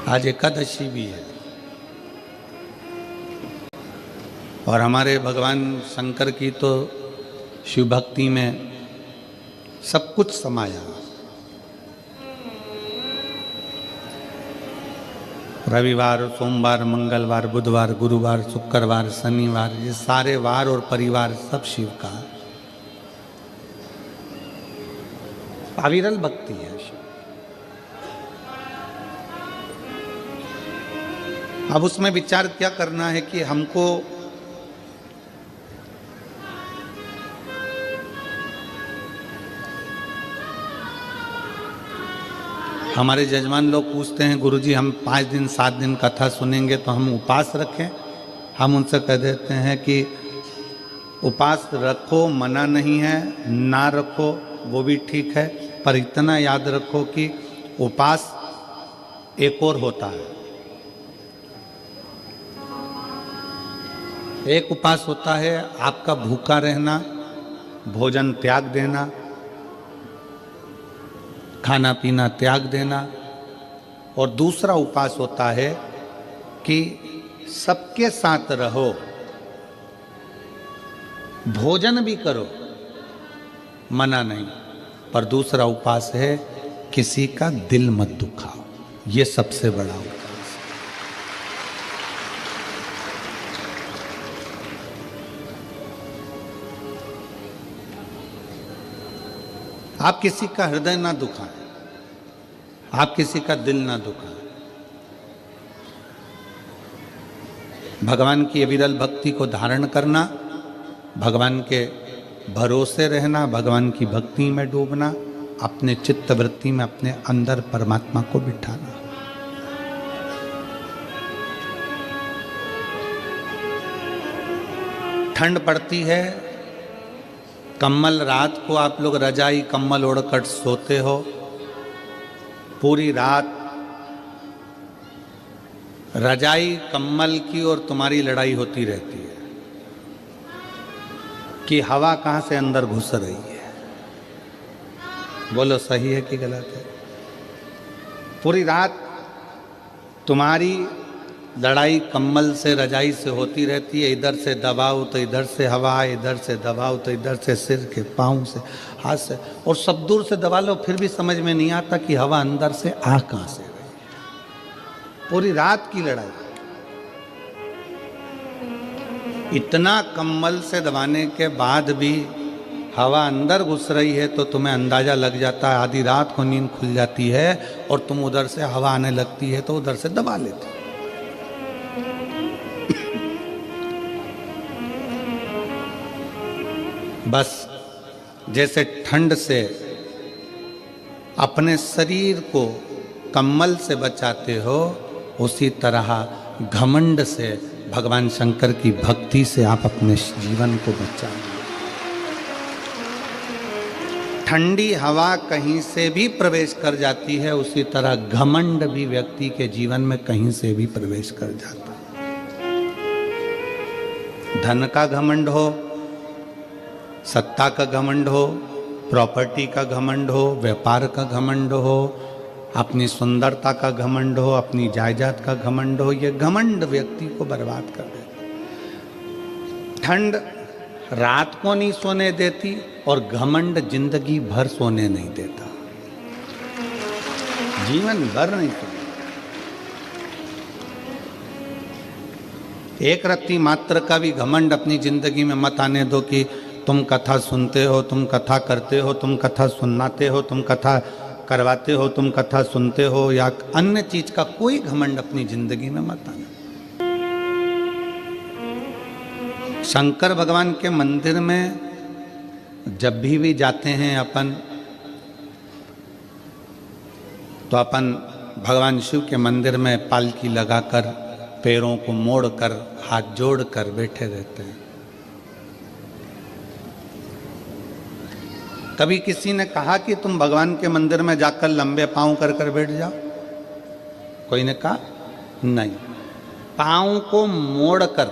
आज एकादशी भी है और हमारे भगवान शंकर की तो शिव भक्ति में सब कुछ समाया। रविवार, सोमवार, मंगलवार, बुधवार, गुरुवार, शुक्रवार, शनिवार, ये सारे वार और परिवार सब शिव का अविरल भक्ति है। अब उसमें विचार क्या करना है कि हमको हमारे जजमान लोग पूछते हैं, गुरुजी हम 5 दिन 7 दिन कथा सुनेंगे तो हम उपवास रखें? हम उनसे कह देते हैं कि उपवास रखो, मना नहीं है, ना रखो वो भी ठीक है, पर इतना याद रखो कि उपवास एक और होता है। एक उपवास होता है आपका भूखा रहना, भोजन त्याग देना, खाना पीना त्याग देना, और दूसरा उपवास होता है कि सबके साथ रहो, भोजन भी करो, मना नहीं, पर दूसरा उपवास है किसी का दिल मत दुखाओ। ये सबसे बड़ा उपवास। आप किसी का हृदय ना दुखाएं, आप किसी का दिल ना दुखाएं। भगवान की अविरल भक्ति को धारण करना, भगवान के भरोसे रहना, भगवान की भक्ति में डूबना, अपने चित्त वृत्ति में अपने अंदर परमात्मा को बिठाना। ठंड पड़ती है, कम्बल, रात को आप लोग रजाई कम्बल ओढ़कर सोते हो, पूरी रात रजाई कम्बल की और तुम्हारी लड़ाई होती रहती है कि हवा कहाँ से अंदर घुस रही है। बोलो सही है कि गलत है? पूरी रात तुम्हारी लड़ाई कम्बल से, रजाई से होती रहती है। इधर से दबाओ तो इधर से हवा, इधर से दबाओ तो इधर से, सिर के पाँव से, हाथ से, और सब दूर से दबा लो फिर भी समझ में नहीं आता कि हवा अंदर से आ कहाँ से रही है। पूरी रात की लड़ाई, इतना कम्बल से दबाने के बाद भी हवा अंदर घुस रही है तो तुम्हें अंदाजा लग जाता है। आधी रात को नींद खुल जाती है और तुम उधर से हवा आने लगती है तो उधर से दबा लेते हो। बस जैसे ठंड से अपने शरीर को कम्बल से बचाते हो, उसी तरह घमंड से, भगवान शंकर की भक्ति से आप अपने जीवन को बचाओ। ठंडी हवा कहीं से भी प्रवेश कर जाती है, उसी तरह घमंड भी व्यक्ति के जीवन में कहीं से भी प्रवेश कर जाता है। धन का घमंड हो, सत्ता का घमंड हो, प्रॉपर्टी का घमंड हो, व्यापार का घमंड हो, अपनी सुंदरता का घमंड हो, अपनी जायदाद का घमंड हो, ये घमंड व्यक्ति को बर्बाद कर देता। ठंड रात को नहीं सोने देती और घमंड जिंदगी भर सोने नहीं देता, जीवन भर नहीं सोने। एक रत्ती मात्र का भी घमंड अपनी जिंदगी में मत आने दो कि तुम कथा सुनते हो, तुम कथा करते हो, तुम कथा सुनाते हो, तुम कथा करवाते हो, तुम कथा सुनते हो, या अन्य चीज का कोई घमंड अपनी जिंदगी में मत आना। शंकर भगवान के मंदिर में जब भी जाते हैं अपन, तो अपन भगवान शिव के मंदिर में पालकी लगाकर, पैरों को मोड़कर, हाथ जोड़कर बैठे रहते हैं। कभी किसी ने कहा कि तुम भगवान के मंदिर में जाकर लंबे पांव कर कर बैठ जाओ? कोई ने कहा नहीं। पांव को मोड़कर,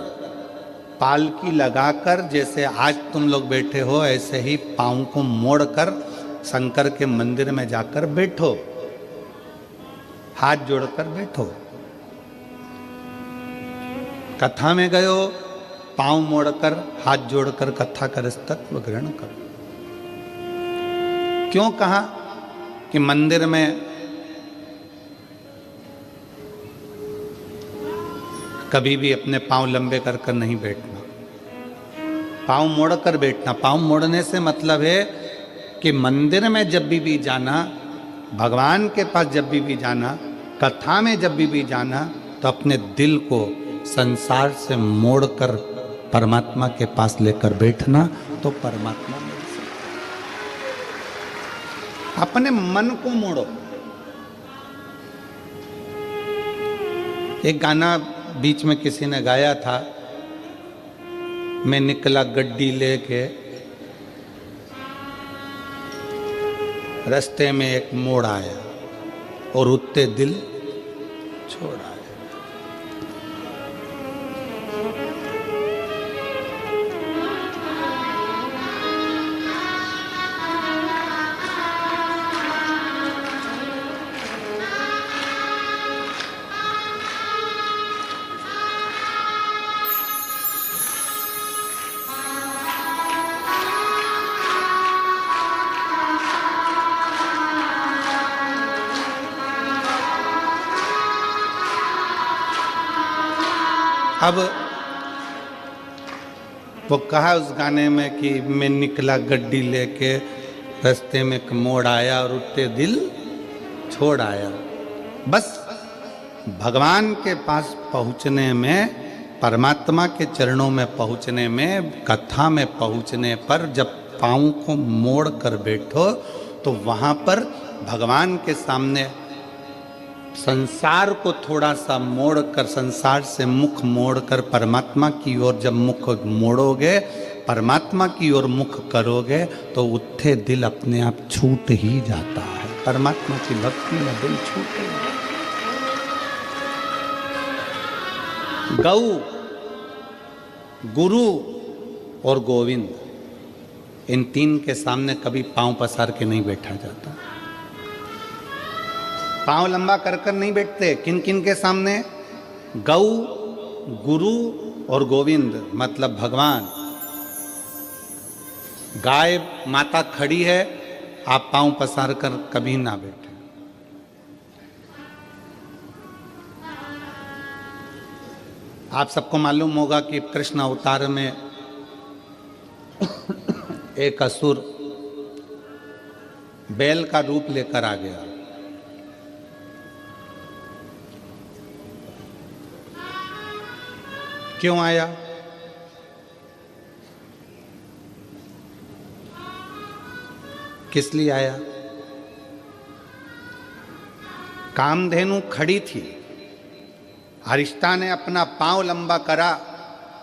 पालकी लगाकर, जैसे आज तुम लोग बैठे हो ऐसे ही पांव को मोड़कर शंकर के मंदिर में जाकर बैठो। हाथ जोड़कर बैठो। कथा में गए हो, पांव मोड़कर हाथ जोड़कर कथा कर तत्व ग्रहण करो। क्यों कहा कि मंदिर में कभी भी अपने पांव लंबे कर कर नहीं बैठना, पांव मोड़कर बैठना। पांव मोड़ने से मतलब है कि मंदिर में जब भी जाना, भगवान के पास जब भी जाना, कथा में जब भी जाना, तो अपने दिल को संसार से मोड़कर परमात्मा के पास लेकर बैठना, तो परमात्मा मिल सकता। अपने मन को मोड़ो। एक गाना बीच में किसी ने गाया था, मैं निकला गड्डी लेके, रास्ते में एक मोड़ आया और उत्ते दिल छोड़ आया। अब वो कहा उस गाने में कि मैं निकला गड्डी लेके, रास्ते में एक मोड़ आया और उत्ते दिल छोड़ आया। बस भगवान के पास पहुंचने में, परमात्मा के चरणों में पहुंचने में, कथा में पहुंचने पर जब पाँव को मोड़ कर बैठो तो वहाँ पर भगवान के सामने संसार को थोड़ा सा मोड़कर, संसार से मुख मोड़कर परमात्मा की ओर जब मुख मोड़ोगे, परमात्मा की ओर मुख करोगे, तो उत्थे दिल अपने आप छूट ही जाता है। परमात्मा की भक्ति में दिल छूटेगा। गौ, गुरु और गोविंद, इन तीन के सामने कभी पांव पसार के नहीं बैठा जाता। पांव लंबा कर कर नहीं बैठते। किन किन के सामने? गौ, गुरु और गोविंद, मतलब भगवान। गाय माता खड़ी है, आप पांव पसार कर कभी ना बैठे। आप सबको मालूम होगा कि कृष्ण अवतार में एक असुर बैल का रूप लेकर आ गया। क्यों आया? किस लिए आया? कामधेनु खड़ी थी, अरिष्टा ने अपना पांव लंबा करा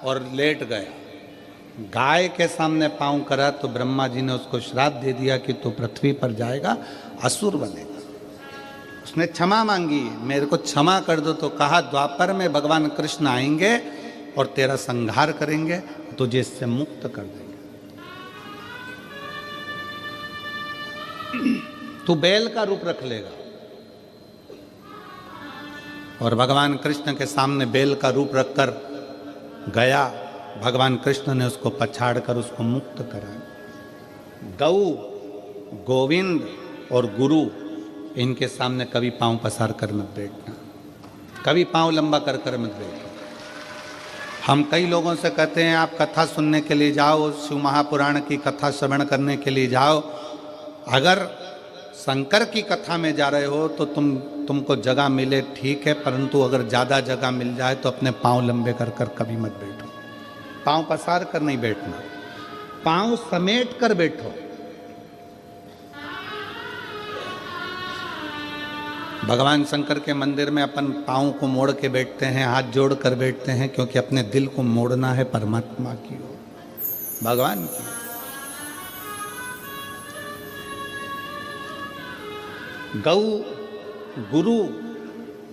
और लेट गया। गाय के सामने पांव करा तो ब्रह्मा जी ने उसको श्राप दे दिया कि तू पृथ्वी पर जाएगा, असुर बनेगा। उसने क्षमा मांगी, मेरे को क्षमा कर दो। तो कहा द्वापर में भगवान कृष्ण आएंगे और तेरा संहार करेंगे, तुझे इससे मुक्त कर देंगे। तू बैल का रूप रख लेगा। और भगवान कृष्ण के सामने बैल का रूप रखकर गया। भगवान कृष्ण ने उसको पछाड़कर उसको मुक्त करा। गौ, गोविंद और गुरु, इनके सामने कभी पांव पसार कर मत बैठना, कभी पांव लंबा कर कर मत बैठना। हम कई लोगों से कहते हैं आप कथा सुनने के लिए जाओ, शिव महापुराण की कथा श्रवण करने के लिए जाओ। अगर शंकर की कथा में जा रहे हो तो तुमको जगह मिले ठीक है, परंतु अगर ज़्यादा जगह मिल जाए तो अपने पांव लंबे कर कर कभी मत बैठो। पांव पसार कर नहीं बैठना, पांव समेट कर बैठो। भगवान शंकर के मंदिर में अपन पाँव को मोड़ के बैठते हैं, हाथ जोड़ कर बैठते हैं, क्योंकि अपने दिल को मोड़ना है परमात्मा की ओर, भगवान की। गौ, गुरु,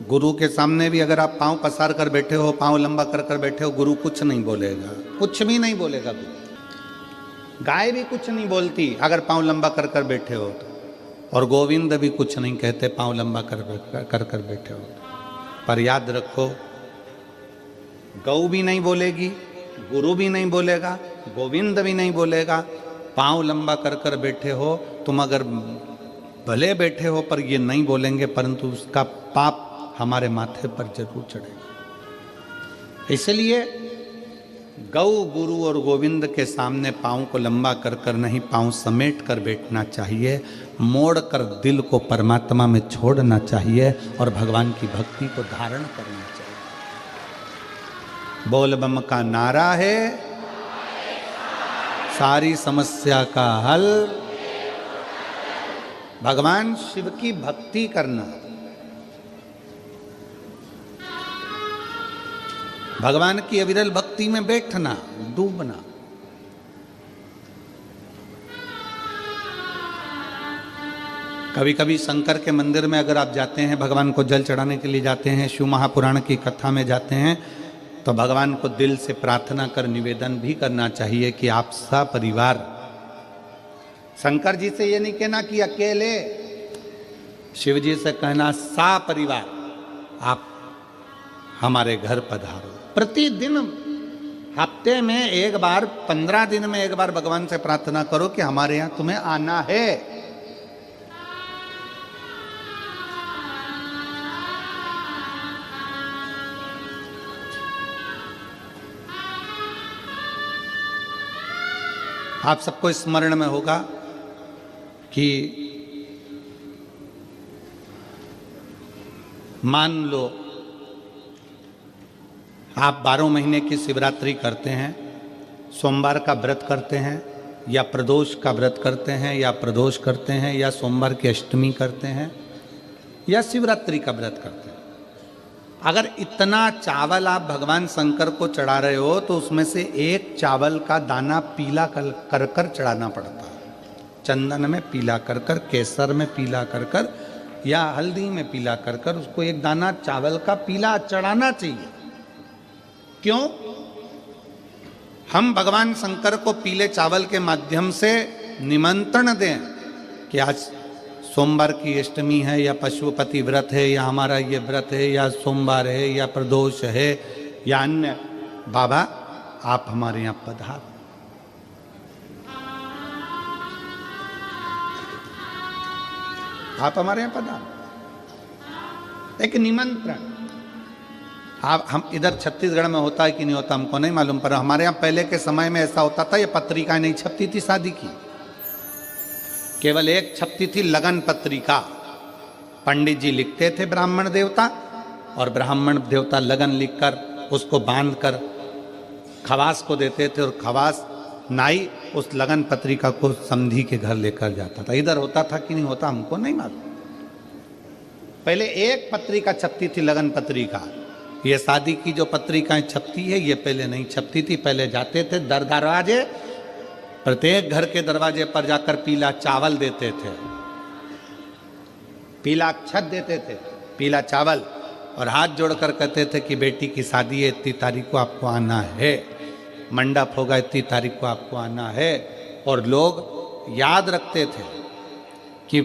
गुरु के सामने भी अगर आप पाँव पसार कर बैठे हो, पाँव लंबा कर कर बैठे हो, गुरु कुछ नहीं बोलेगा, कुछ भी नहीं बोलेगा गुरु। गाय भी कुछ नहीं बोलती अगर पाँव लंबा कर कर बैठे हो तो। और गोविंद भी कुछ नहीं कहते, पांव लंबा कर बैठे हो। पर याद रखो, गौ भी नहीं बोलेगी, गुरु भी नहीं बोलेगा, गोविंद भी नहीं बोलेगा, पांव लंबा कर बैठे हो तुम, अगर भले बैठे हो पर ये नहीं बोलेंगे, परंतु उसका पाप हमारे माथे पर जरूर चढ़ेगा। इसलिए गौ, गुरु और गोविंद के सामने पांव को लंबा कर नहीं, पांव समेट कर बैठना चाहिए, मोड़ कर दिल को परमात्मा में छोड़ना चाहिए और भगवान की भक्ति को धारण करना चाहिए। बोल बम का नारा है, सारी समस्या का हल भगवान शिव की भक्ति करना, भगवान की अविरल भक्ति में बैठना, डूबना। कभी कभी शंकर के मंदिर में अगर आप जाते हैं, भगवान को जल चढ़ाने के लिए जाते हैं, शिव महापुराण की कथा में जाते हैं, तो भगवान को दिल से प्रार्थना कर निवेदन भी करना चाहिए कि आप सपरिवार, शंकर जी से ये नहीं कहना कि अकेले, शिव जी से कहना सपरिवार आप हमारे घर पधारो। प्रतिदिन, हफ्ते में एक बार, 15 दिन में एक बार भगवान से प्रार्थना करो कि हमारे यहां तुम्हें आना है। आप सबको स्मरण में होगा कि मान लो आप 12 महीने की शिवरात्रि करते हैं, सोमवार का व्रत करते हैं, या प्रदोष का व्रत करते हैं, या प्रदोष करते हैं, या सोमवार की अष्टमी करते हैं, या शिवरात्रि का व्रत करते हैं। अगर इतना चावल आप भगवान शंकर को चढ़ा रहे हो तो उसमें से एक चावल का दाना पीला कर कर चढ़ाना पड़ता है। चंदन में पीला कर कर, केसर में पीला कर कर, या हल्दी में पीला कर कर उसको एक दाना चावल का पीला चढ़ाना चाहिए। क्यों? हम भगवान शंकर को पीले चावल के माध्यम से निमंत्रण दें कि आज सोमवार की अष्टमी है, या पशुपति व्रत है, या हमारा ये व्रत है, या सोमवार है, या प्रदोष है, या अन्य, बाबा आप हमारे यहाँ पधार। आप हमारे यहाँ पधार, एक निमंत्रण। आप, हम इधर छत्तीसगढ़ में होता है कि नहीं होता हमको नहीं मालूम, पर हमारे यहाँ पहले के समय में ऐसा होता था, ये पत्रिका नहीं छपती थी शादी की, केवल एक छपती थी लगन पत्रिका। पंडित जी लिखते थे ब्राह्मण देवता, और ब्राह्मण देवता लगन लिखकर उसको बांधकर खवास को देते थे, और खवास नाई उस लगन पत्रिका को समधी के घर लेकर जाता था। इधर होता था कि नहीं होता हमको नहीं मालूम। पहले एक पत्रिका छपती थी, लगन पत्रिका। ये शादी की जो पत्रिकाएं छपती है ये पहले नहीं छपती थी। पहले जाते थे दर दरवाजे, प्रत्येक घर के दरवाजे पर जाकर पीला चावल देते थे, पीला अक्षत देते थे, पीला चावल, और हाथ जोड़कर कहते थे कि बेटी की शादी है, इतनी तारीख को आपको आना है, मंडप होगा, इतनी तारीख को आपको आना है। और लोग याद रखते थे कि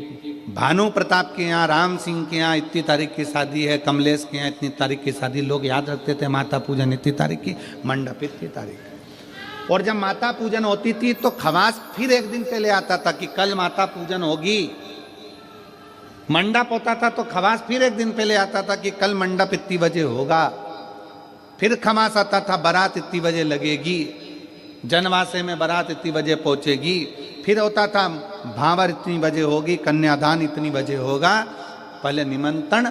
भानु प्रताप के यहाँ, राम सिंह के यहाँ इतनी तारीख की शादी है, कमलेश के यहाँ इतनी तारीख की शादी, लोग याद रखते थे। माता पूजन इतनी तारीख की, मंडप इतनी तारीख। और जब माता पूजन होती थी तो खवास फिर एक दिन पहले आता था कि कल माता पूजन होगी। मंडप होता था तो खवास फिर एक दिन पहले आता था कि कल मंडप इतनी बजे होगा। फिर खवास आता था, बारात इतनी बजे लगेगी, जनवासे में बारात इतनी बजे पहुंचेगी। फिर होता था भावर इतनी बजे होगी, कन्यादान इतनी बजे होगा। पहले निमंत्रण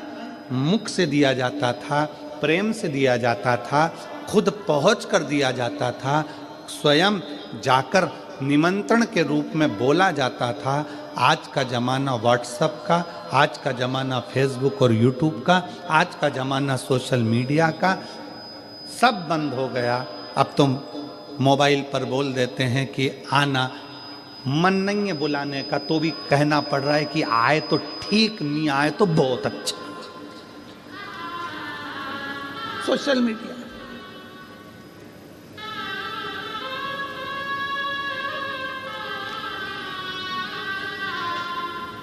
मुख से दिया जाता था, प्रेम से दिया जाता था, खुद पहुंच कर दिया जाता था, स्वयं जाकर निमंत्रण के रूप में बोला जाता था। आज का ज़माना व्हाट्सएप का, आज का ज़माना फेसबुक और यूट्यूब का, आज का ज़माना सोशल मीडिया का, सब बंद हो गया। अब तो मोबाइल पर बोल देते हैं कि आना, मन नहीं है बुलाने का तो भी कहना पड़ रहा है कि आए तो ठीक, नहीं आए तो बहुत अच्छा। सोशल मीडिया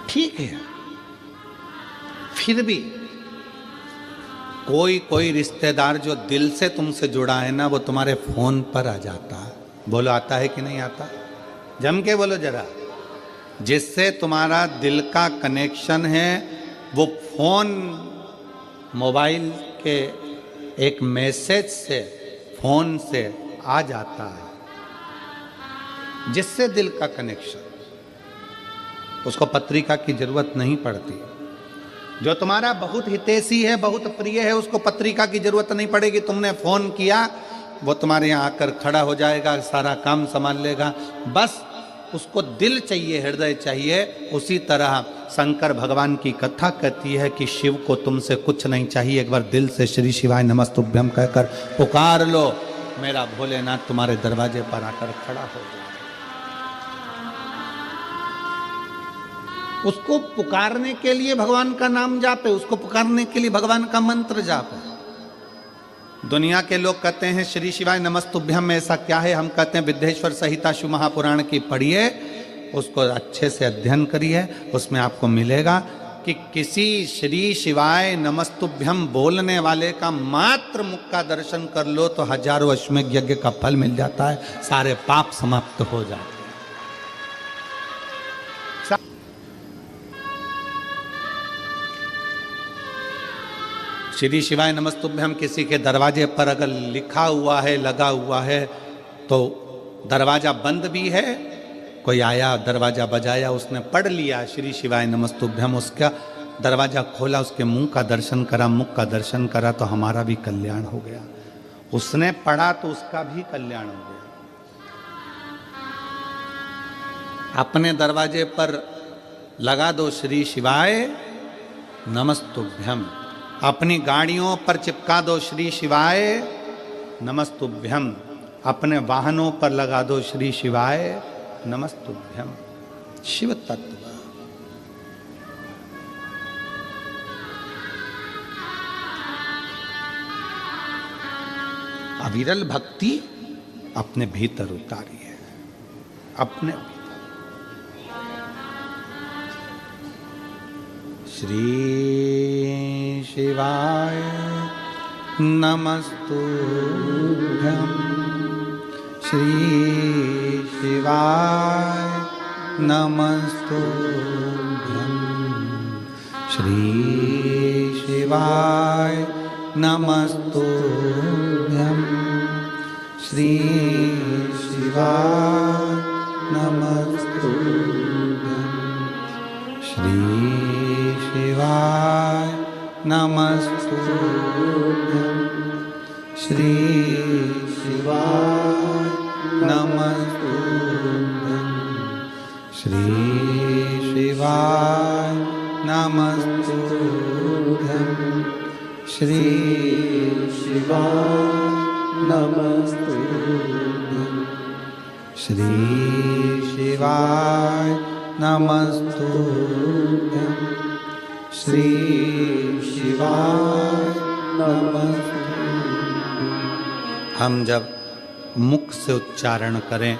ठीक के। फिर भी कोई रिश्तेदार जो दिल से तुमसे जुड़ा है ना, वो तुम्हारे फोन पर आ जाता है। बोलो आता है कि नहीं आता? जम के बोलो जरा। जिससे तुम्हारा दिल का कनेक्शन है, वो फोन, मोबाइल के एक मैसेज से, फोन से आ जाता है। जिससे दिल का कनेक्शन, उसको पत्रिका की जरूरत नहीं पड़ती। जो तुम्हारा बहुत हितैषी है, बहुत प्रिय है, उसको पत्रिका की जरूरत नहीं पड़ेगी। तुमने फोन किया, वो तुम्हारे यहाँ आकर खड़ा हो जाएगा, सारा काम संभाल लेगा। बस उसको दिल चाहिए, हृदय चाहिए। उसी तरह शंकर भगवान की कथा कहती है कि शिव को तुमसे कुछ नहीं चाहिए, एक बार दिल से श्री शिवाय नमस्तुभ्यम कहकर पुकार लो, मेरा भोलेनाथ तुम्हारे दरवाजे पर आकर खड़ा हो जाए। उसको पुकारने के लिए भगवान का नाम जापे, उसको पुकारने के लिए भगवान का मंत्र जापे। दुनिया के लोग कहते हैं श्री शिवाय नमस्तुभ्यम में ऐसा क्या है? हम कहते हैं विद्येश्वर संहिता शिव महापुराण की पढ़िए, उसको अच्छे से अध्ययन करिए, उसमें आपको मिलेगा कि किसी श्री शिवाय नमस्तुभ्यम बोलने वाले का मात्र मुख का दर्शन कर लो तो हजारों अश्वमेध यज्ञ का फल मिल जाता है, सारे पाप समाप्त हो जाते हैं। श्री शिवाय नमस्तुभ्यम किसी के दरवाजे पर अगर लिखा हुआ है, लगा हुआ है, तो दरवाजा बंद भी है, कोई आया दरवाजा बजाया, उसने पढ़ लिया श्री शिवाय नमस्तुभ्यम, उसका दरवाजा खोला, उसके मुंह का दर्शन करा, मुख का दर्शन करा, तो हमारा भी कल्याण हो गया। उसने पढ़ा तो उसका भी कल्याण हो गया। अपने दरवाजे पर लगा दो श्री शिवाय नमस्तुभ्यम, अपनी गाड़ियों पर चिपका दो श्री शिवाय नमस्तुभ्यम, अपने वाहनों पर लगा दो श्री शिवाय नमस्तुभ्यम। शिव तत्व अविरल भक्ति अपने भीतर उतारी है, अपने श्री शिवाय नमस्तुभ्यम, श्री शिवाय नमस्तुभ्यम, श्री शिवाय नमस्तुभ्यम, श्री शिवाय नमस्तुभ्यम, श्री शिवाय नमस्तुभ्यम, श्री शिवाय नमस्तुभ्यम, श्री शिवाय नमस्तुभ्यम, श्री शिवाय नमस्तुभ्यम, श्री शिवाय नमस्तुभ्यम, श्री शिवाय नमस्तुभ्यम। हम जब मुख से उच्चारण करें,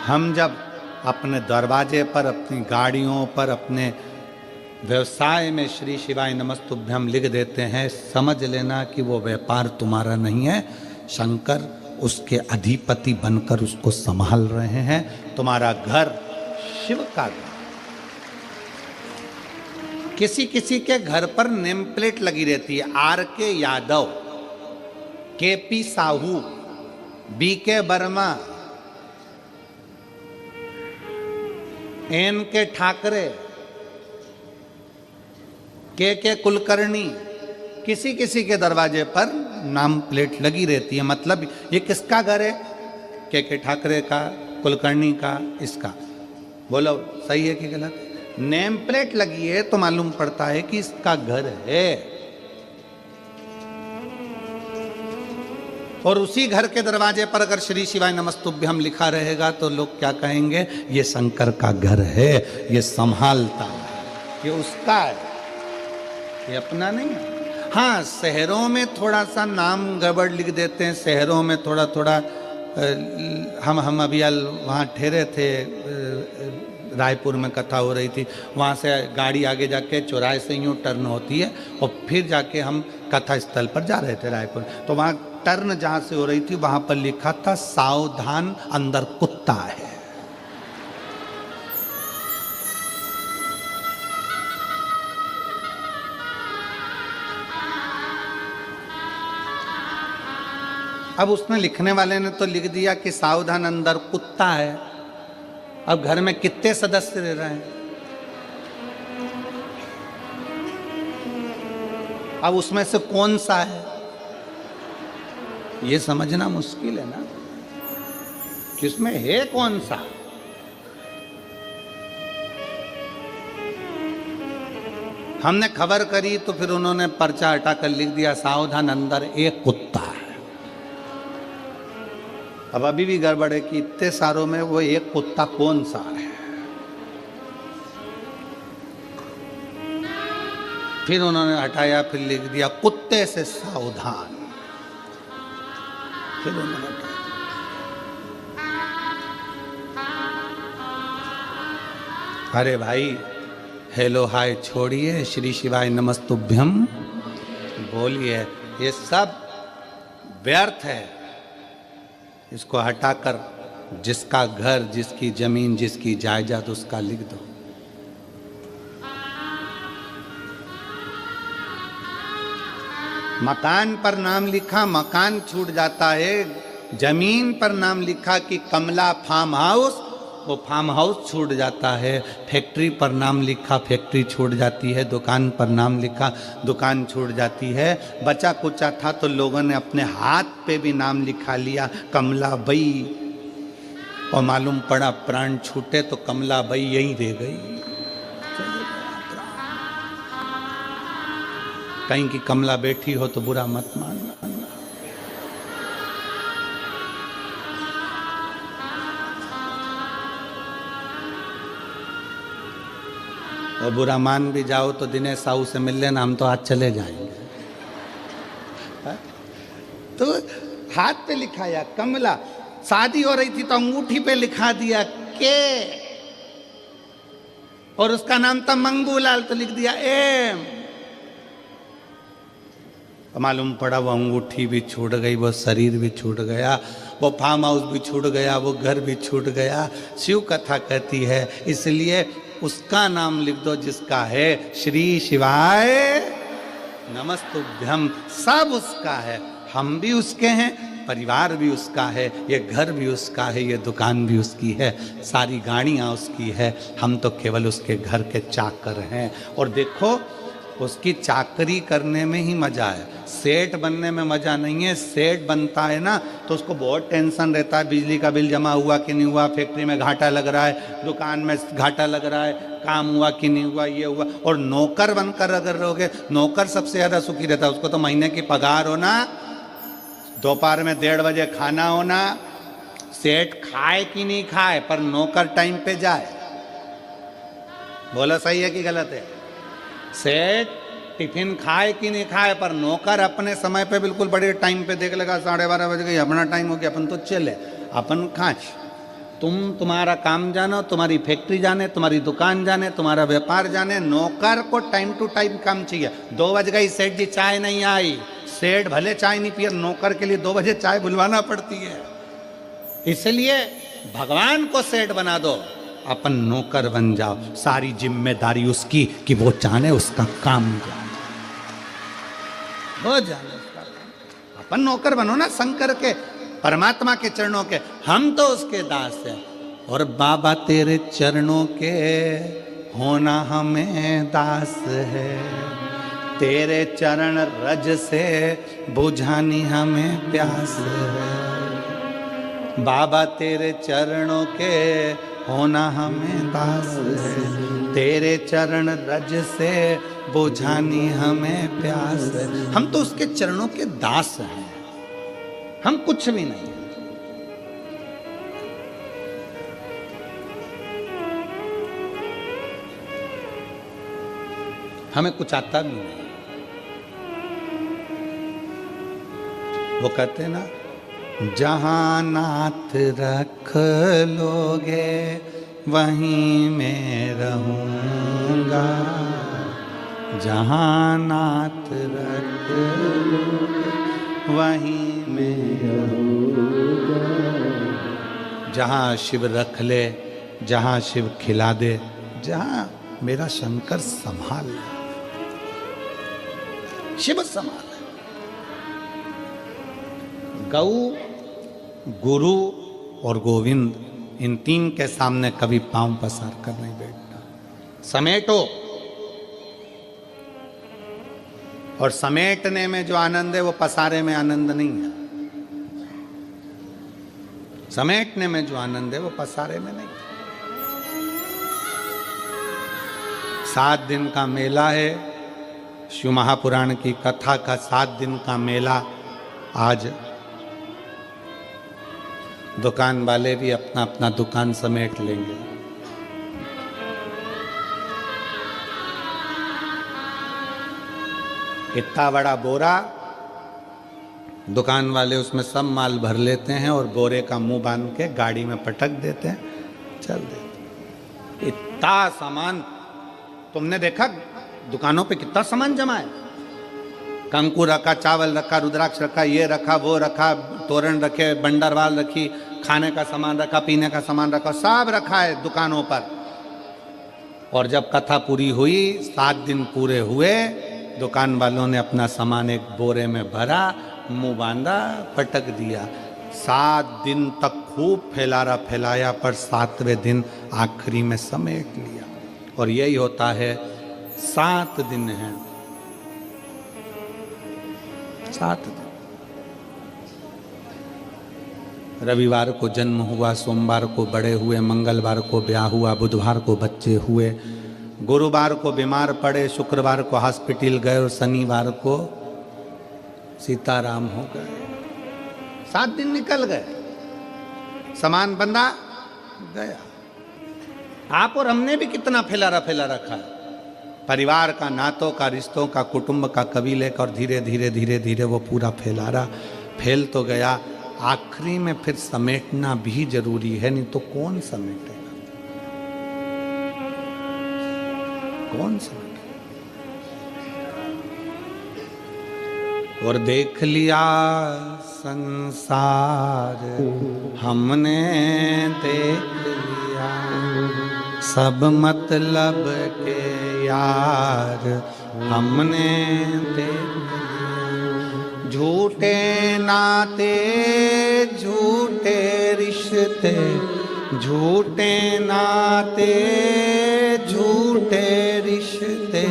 हम जब अपने दरवाजे पर, अपनी गाड़ियों पर, अपने व्यवसाय में श्री शिवाय नमस्तुभ्यम लिख देते हैं, समझ लेना कि वो व्यापार तुम्हारा नहीं है, शंकर उसके अधिपति बनकर उसको संभाल रहे हैं। तुम्हारा घर शिव का घर। किसी किसी के घर पर नेम प्लेट लगी रहती है, R.K. Yadav, K.P. Sahu, B.K. Verma, N.K. Thackeray, K.K. Kulkarni. किसी किसी के दरवाजे पर नाम प्लेट लगी रहती है, मतलब ये किसका घर है? K.K. ठाकरे का, कुलकर्णी का, इसका। बोलो सही है कि गलत? नेम प्लेट लगी है तो मालूम पड़ता है कि इसका घर है। और उसी घर के दरवाजे पर अगर श्री शिवाय नमस्तुभ्यम लिखा रहेगा तो लोग क्या कहेंगे? ये शंकर का घर है, ये संभालता है, ये उसका है, ये अपना नहीं है। हाँ, शहरों में थोड़ा सा नाम गड़बड़ लिख देते हैं, शहरों में थोड़ा थोड़ा हम अभी वहाँ ठहरे थे रायपुर में कथा हो रही थी, वहाँ से गाड़ी आगे जाके चौराहे से यूँ टर्न होती है और फिर जाके हम कथा स्थल पर जा रहे थे रायपुर। तो वहाँ टर्न जहाँ से हो रही थी वहाँ पर लिखा था सावधान अंदर कुत्ता है। अब उसने लिखने वाले ने तो लिख दिया कि सावधान अंदर कुत्ता है। अब घर में कितने सदस्य रह रहे हैं? अब उसमें से कौन सा है ये समझना मुश्किल है ना, किसमें है कौन सा। हमने खबर करी तो फिर उन्होंने पर्चा हटाकर लिख दिया सावधान अंदर एक कुत्ता है। अब अभी भी गड़बड़ है कि इतने सारों में वो एक कुत्ता कौन सा है। फिर उन्होंने हटाया, फिर लिख दिया कुत्ते से सावधान। फिर उन्होंने हटाया। अरे भाई हेलो हाय छोड़िए, श्री शिवाय नमस्तुभ्यम बोलिए, ये सब व्यर्थ है। इसको हटाकर जिसका घर, जिसकी जमीन, जिसकी जायदाद उसका लिख दो। मकान पर नाम लिखा, मकान छूट जाता है। जमीन पर नाम लिखा कि कमला फार्म हाउस, वो फार्म हाउस छूट जाता है। फैक्ट्री पर नाम लिखा, फैक्ट्री छूट जाती है। दुकान पर नाम लिखा, दुकान छूट जाती है। बचा कुचा था तो लोगों ने अपने हाथ पे भी नाम लिखा लिया कमला बई, और मालूम पड़ा प्राण छूटे तो कमला बई यहीं रह गई। कहीं की कमला बैठी हो तो बुरा मत मानना। और बुरा मान भी जाओ तो दिनेश साहू से मिल लेना, हम तो आज चले जाएंगे। तो हाथ पे लिखाया कमला, शादी हो रही थी तो अंगूठी पे लिखा दिया के, और उसका नाम था मंगूलाल तो लिख दिया एम। मालूम पड़ा वो अंगूठी भी छूट गई, वो शरीर भी छूट गया, वो फार्म हाउस भी छूट गया, वो घर भी छूट गया। शिव कथा कहती है इसलिए उसका नाम लिख दो जिसका है श्री शिवाय नमस्तुभ्यम। सब उसका है, हम भी उसके हैं, परिवार भी उसका है, ये घर भी उसका है, ये दुकान भी उसकी है, सारी गाड़ियाँ उसकी है। हम तो केवल उसके घर के चाकर हैं। और देखो उसकी चाकरी करने में ही मजा है, सेठ बनने में मजा नहीं है। सेठ बनता है ना तो उसको बहुत टेंशन रहता है, बिजली का बिल जमा हुआ कि नहीं हुआ, फैक्ट्री में घाटा लग रहा है, दुकान में घाटा लग रहा है, काम हुआ कि नहीं हुआ, ये हुआ। और नौकर बनकर अगर रहोगे, नौकर सबसे ज़्यादा सुखी रहता है। उसको तो महीने की पगार होना, दोपहर में 1:30 बजे खाना होना, सेठ खाए कि नहीं खाए पर नौकर टाइम पे जाए। बोलो सही है कि गलत है? सेठ टिफिन खाए कि नहीं खाए पर नौकर अपने समय पे बिल्कुल बड़े टाइम पे देख लेगा, 12:30 बज गई, अपना टाइम हो गया, अपन तो चले, अपन खाए। तुम्हारा काम जानो, तुम्हारी फैक्ट्री जाने, तुम्हारी दुकान जाने, तुम्हारा व्यापार जाने, नौकर को टाइम टू टाइम काम चाहिए। 2 बज गई, सेठ जी चाय नहीं आई, सेठ भले चाय नहीं पिए, नौकर के लिए 2 बजे चाय बुलवाना पड़ती है। इसलिए भगवान को सेठ बना दो, अपन नौकर बन जाओ, सारी जिम्मेदारी उसकी कि वो जाने उसका काम जाने, वो जाने उसका काम। अपन नौकर बनो ना शंकर के, परमात्मा के चरणों के, हम तो उसके दास हैं। और बाबा तेरे चरणों के होना हमें दास है, तेरे चरण रज से बुझानी हमें प्यास है। बाबा तेरे चरणों के होना हमें दास है, तेरे चरण रज से बुझानी हमें प्यास है। हम तो उसके चरणों के दास हैं, हम कुछ भी नहीं हैं। हमें कुछ आता भी नहीं। वो कहते ना, जहां नाथ रख लोगे वहीं मैं रहूंगा, जहाँ नाथ रख वहीं मैं रहूंगा। जहाँ शिव रख ले, जहाँ शिव खिला दे, जहाँ मेरा शंकर संभाल ले, शिव संभाल। गौ, गुरु और गोविंद, इन तीन के सामने कभी पांव पसार कर नहीं बैठना। समेटो, और समेटने में जो आनंद है वो पसारे में आनंद नहीं है। समेटने में जो आनंद है वो पसारे में नहीं। 7 दिन का मेला है, शिव महापुराण की कथा का 7 दिन का मेला। आज दुकान वाले भी अपना अपना दुकान समेट लेंगे। इतना बड़ा बोरा, दुकान वाले उसमें सब माल भर लेते हैं और बोरे का मुंह बांध के गाड़ी में पटक देते हैं, चल देते। इतना सामान तुमने देखा दुकानों पे कितना सामान जमा है। कंकु रखा, चावल रखा, रुद्राक्ष रखा, ये रखा, वो रखा, तोरण रखे, बंडरवाल रखी, खाने का सामान रखा, पीने का सामान रखा, सब रखा है दुकानों पर। और जब कथा पूरी हुई, 7 दिन पूरे हुए, दुकान वालों ने अपना सामान एक बोरे में भरा, मुंह बांधा, पटक दिया। 7 दिन तक खूब फैलाया, पर 7वें दिन आखिरी में समेट लिया। और यही होता है, 7 दिन हैं, 7 दिन। रविवार को जन्म हुआ, सोमवार को बड़े हुए, मंगलवार को ब्याह हुआ, बुधवार को बच्चे हुए, गुरुवार को बीमार पड़े, शुक्रवार को हॉस्पिटल गए और शनिवार को सीताराम हो गए। 7 दिन निकल गए, सामान बंधा गया। आप और हमने भी कितना फैला रखा है, परिवार का, नातों का, रिश्तों का, कुटुंब का, कबीले का, और धीरे धीरे वो पूरा फैल तो गया। आखिरी में फिर समेटना भी जरूरी है, नहीं तो कौन समेटेगा, कौन समेटेगा। और देख लिया संसार हमने, देख लिया सब मतलब के यार हमने देख लिया। झूठे नाते, झूठे रिश्ते, झूठे नाते, झूठे रिश्ते,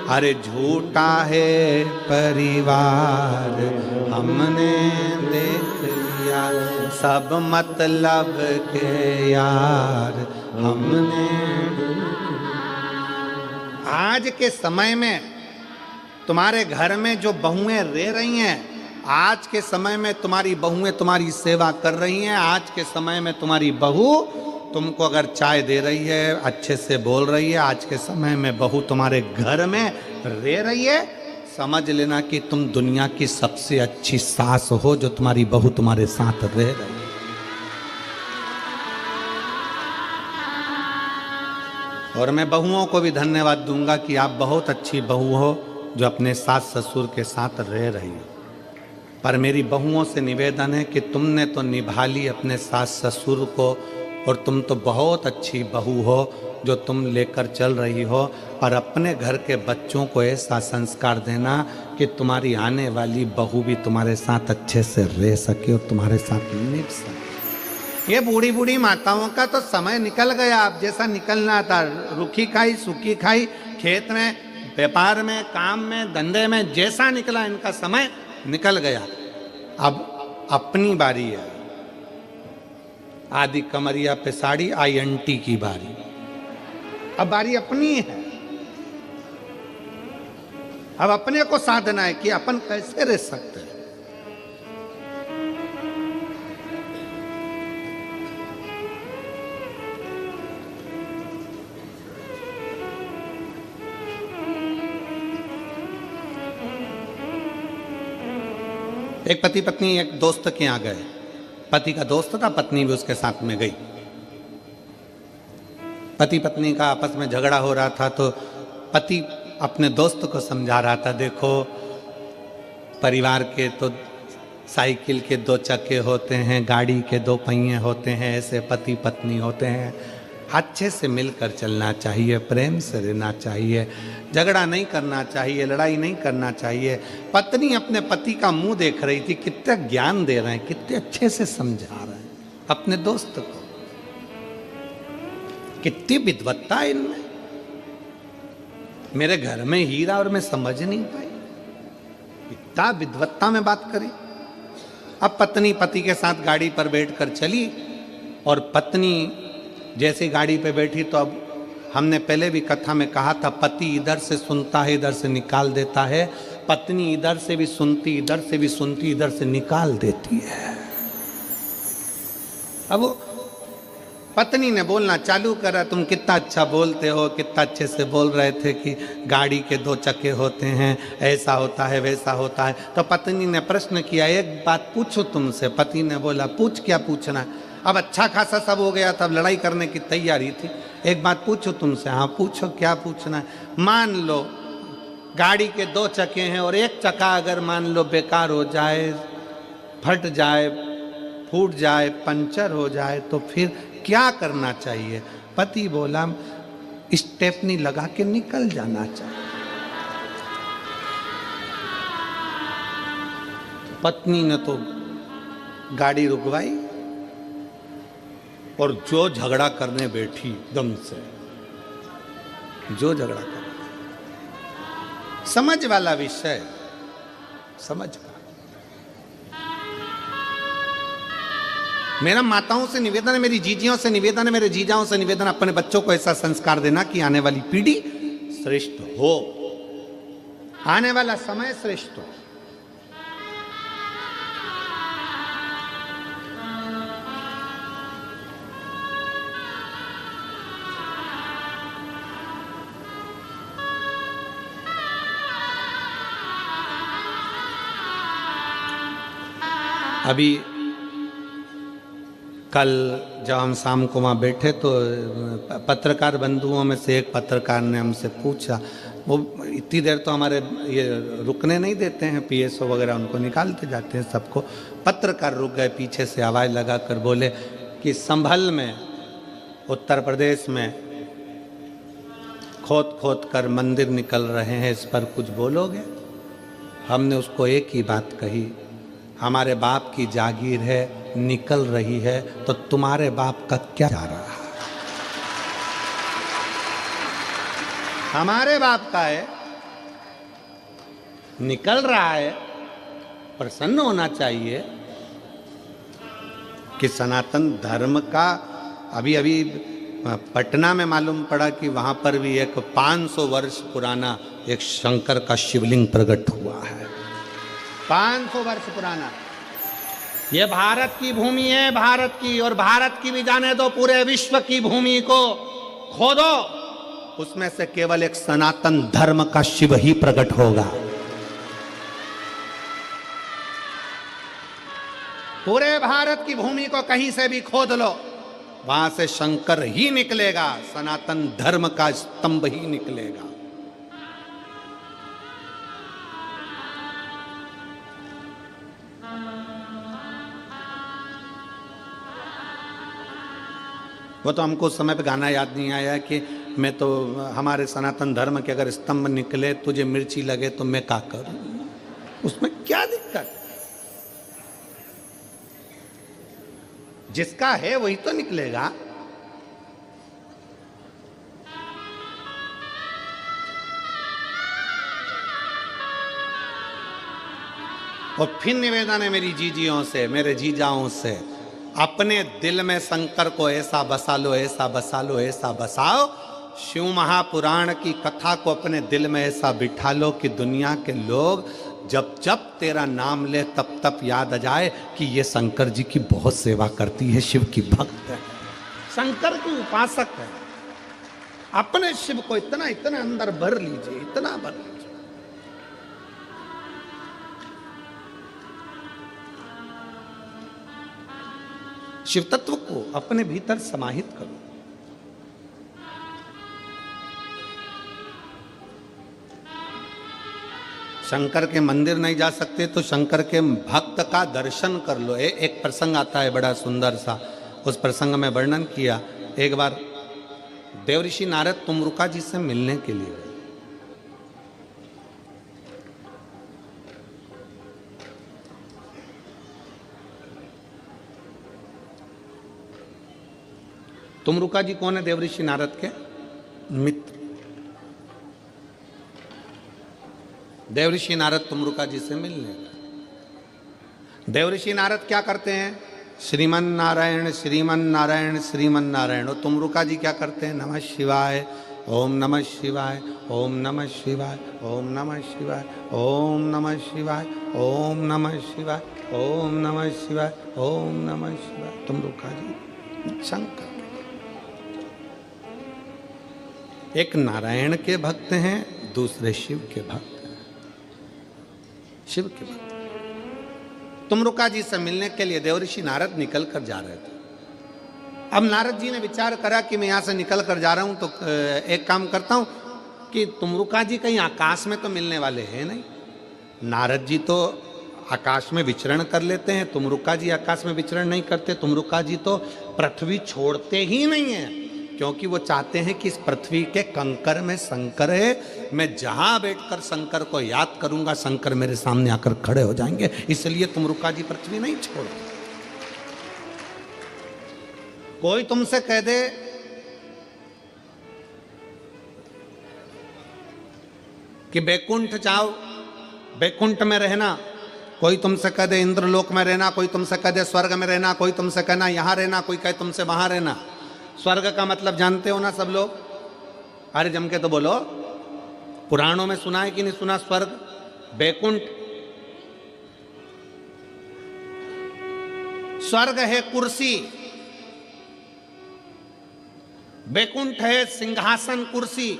अरे झूठा है परिवार हमने देख लिया। सब मतलब के यार हमने। आज के समय में तुम्हारे घर में जो बहुएं रह रही हैं, आज के समय में तुम्हारी बहुएं तुम्हारी सेवा कर रही हैं। आज के समय में तुम्हारी बहू तुमको अगर चाय दे रही है, अच्छे से बोल रही है, आज के समय में बहू तुम्हारे घर में रह रही है, समझ लेना कि तुम दुनिया की सबसे अच्छी सास हो, जो तुम्हारी बहू तुम्हारे साथ रह रही है। और मैं बहुओं को भी धन्यवाद दूंगा कि आप बहुत अच्छी बहू हो, जो अपने सास ससुर के साथ रह रही हो। पर मेरी बहुओं से निवेदन है कि तुमने तो निभा ली अपने सास ससुर को, और तुम तो बहुत अच्छी बहू हो जो तुम लेकर चल रही हो, पर अपने घर के बच्चों को ऐसा संस्कार देना कि तुम्हारी आने वाली बहू भी तुम्हारे साथ अच्छे से रह सके और तुम्हारे साथ निभ सके। ये बूढ़ी बूढ़ी माताओं का तो समय निकल गया, अब जैसा निकलना था। रूखी खाई सूखी खाई, खेत में, व्यापार में, काम में, धंधे में, जैसा निकला इनका समय निकल गया। अब अपनी बारी है। आदि कमरिया पे साड़ी, INT की बारी। अब बारी अपनी है। अब अपने को साधना है कि अपन कैसे रह सकते हैं। एक पति पत्नी एक दोस्त के यहाँ गए। पति का दोस्त था, पत्नी भी उसके साथ में गई। पति पत्नी का आपस में झगड़ा हो रहा था तो पति अपने दोस्त को समझा रहा था, देखो परिवार के तो साइकिल के 2 चक्के होते हैं, गाड़ी के 2 पहिए होते हैं, ऐसे पति पत्नी होते हैं, अच्छे से मिलकर चलना चाहिए, प्रेम से रहना चाहिए, झगड़ा नहीं करना चाहिए, लड़ाई नहीं करना चाहिए। पत्नी अपने पति का मुंह देख रही थी, कितना ज्ञान दे रहे हैं, कितने अच्छे से समझा रहे हैं अपने दोस्त को, कितनी विद्वत्ता है इनमें। मेरे घर में हीरा और मैं समझ नहीं पाई, इतना विद्वत्ता में बात करी। अब पत्नी पति के साथ गाड़ी पर बैठकर चली और पत्नी जैसे गाड़ी पे बैठी तो अब हमने पहले भी कथा में कहा था, पति इधर से सुनता है इधर से निकाल देता है, पत्नी इधर से भी सुनती इधर से भी सुनती इधर से निकाल देती है। अब पत्नी ने बोलना चालू करा, तुम कितना अच्छा बोलते हो, कितना अच्छे से बोल रहे थे कि गाड़ी के 2 चक्के होते हैं, ऐसा होता है वैसा होता है। तो पत्नी ने प्रश्न किया, एक बात पूछो तुमसे। पति ने बोला, पूछ, क्या पूछना है। अब अच्छा खासा सब हो गया, तब लड़ाई करने की तैयारी थी। एक बात पूछो तुमसे। हाँ पूछो, क्या पूछना है। मान लो गाड़ी के 2 चक्के हैं और एक चक्का अगर मान लो बेकार हो जाए, फट जाए, फूट जाए, पंचर हो जाए तो फिर क्या करना चाहिए। पति बोला, स्टेपनी लगा के निकल जाना चाहिए। पत्नी ने तो गाड़ी रुकवाई और जो झगड़ा करने बैठी दम से, जो झगड़ा कर, समझ वाला विषय, समझ का। मेरा माताओं से निवेदन है, मेरी जीजियों से निवेदन है, मेरे जीजाओं से निवेदन, अपने बच्चों को ऐसा संस्कार देना कि आने वाली पीढ़ी श्रेष्ठ हो, आने वाला समय श्रेष्ठ हो। अभी कल जब हम शाम को वहाँ बैठे तो पत्रकार बंधुओं में से एक पत्रकार ने हमसे पूछा, वो इतनी देर तो हमारे ये रुकने नहीं देते हैं, पीएसओ वगैरह उनको निकालते जाते हैं सबको। पत्रकार रुक गए, पीछे से आवाज़ लगा कर बोले कि संभल में उत्तर प्रदेश में खोद खोद कर मंदिर निकल रहे हैं, इस पर कुछ बोलोगे। हमने उसको एक ही बात कही, हमारे बाप की जागीर है, निकल रही है तो तुम्हारे बाप का क्या जा रहा है। हमारे बाप का है, निकल रहा है, प्रसन्न होना चाहिए कि सनातन धर्म का। अभी अभी पटना में मालूम पड़ा कि वहां पर भी एक 500 वर्ष पुराना एक शंकर का शिवलिंग प्रकट हुआ है, 500 वर्ष पुराना। ये भारत की भूमि है, भारत की, और भारत की भी जाने दो, पूरे विश्व की भूमि को खोदो, उसमें से केवल एक सनातन धर्म का शिव ही प्रकट होगा। पूरे भारत की भूमि को कहीं से भी खोद लो, वहां से शंकर ही निकलेगा, सनातन धर्म का स्तंभ ही निकलेगा। वो तो हमको उस समय पे गाना याद नहीं आया कि मैं तो, हमारे सनातन धर्म के अगर स्तंभ निकले, तुझे मिर्ची लगे तो मैं क्या करूं, उसमें क्या दिक्कत। जिसका है वही तो निकलेगा। और फिर निवेदन है मेरी जीजियों से, मेरे जीजाओं से, अपने दिल में शंकर को ऐसा बसा लो, ऐसा बसा लो, ऐसा बसाओ, शिव महापुराण की कथा को अपने दिल में ऐसा बिठा लो कि दुनिया के लोग जब जब तेरा नाम ले तब तब याद आ जाए कि ये शंकर जी की बहुत सेवा करती है, शिव की भक्त है, शंकर की उपासक है। अपने शिव को इतना इतना अंदर भर लीजिए, इतना भर लीजिए। शिव तत्व को अपने भीतर समाहित करो। शंकर के मंदिर नहीं जा सकते तो शंकर के भक्त का दर्शन कर लो। एक प्रसंग आता है बड़ा सुंदर सा, उस प्रसंग में वर्णन किया। एक बार देवऋषि नारद तुमरुका जी से मिलने के लिए गए। तुमरुका जी कौन है? देवऋषि नारद के मित्र। देवऋषि नारद तुमरुका जी से मिलने गए। देवऋषि नारद क्या करते हैं? श्रीमन नारायण श्रीमन नारायण श्रीमन नारायण। और तुमरुका जी क्या करते हैं? नमः शिवाय ओम नमः शिवाय ओम नमः शिवाय ओम नमः शिवाय ओम नमः शिवाय ओम नमः शिवाय ओम नमः शिवाय ओम नमः शिवाय। तुमरुका जी शंकर एक नारायण के भक्त हैं, दूसरे शिव के भक्त हैं। शिव के भक्त तुमरुका जी से मिलने के लिए देवऋषि नारद निकल कर जा रहे थे। अब नारद जी ने विचार करा कि मैं यहां से निकल कर जा रहा हूं तो एक काम करता हूं कि तुमरुका जी कहीं आकाश में तो मिलने वाले हैं नहीं। नारद जी तो आकाश में विचरण कर लेते हैं, तुमरुका जी आकाश में विचरण नहीं करते। तुमरुका जी तो पृथ्वी छोड़ते ही नहीं है, क्योंकि वो चाहते हैं कि इस पृथ्वी के कंकर में शंकर है। मैं जहां बैठकर शंकर को याद करूंगा शंकर मेरे सामने आकर खड़े हो जाएंगे। इसलिए तुमरुका जी पृथ्वी नहीं छोड़ते। कोई तुमसे कह दे कि बैकुंठ जाओ, बैकुंठ में रहना, कोई तुमसे कह दे इंद्रलोक में रहना, कोई तुमसे कह दे स्वर्ग में रहना, कोई तुमसे कहना यहां रहना, कोई कहे तुमसे वहां रहना। स्वर्ग का मतलब जानते हो ना सब लोग? अरे जम के तो बोलो। पुराणों में सुना है कि नहीं सुना? स्वर्ग बैकुंठ। स्वर्ग है कुर्सी, बैकुंठ है सिंहासन कुर्सी।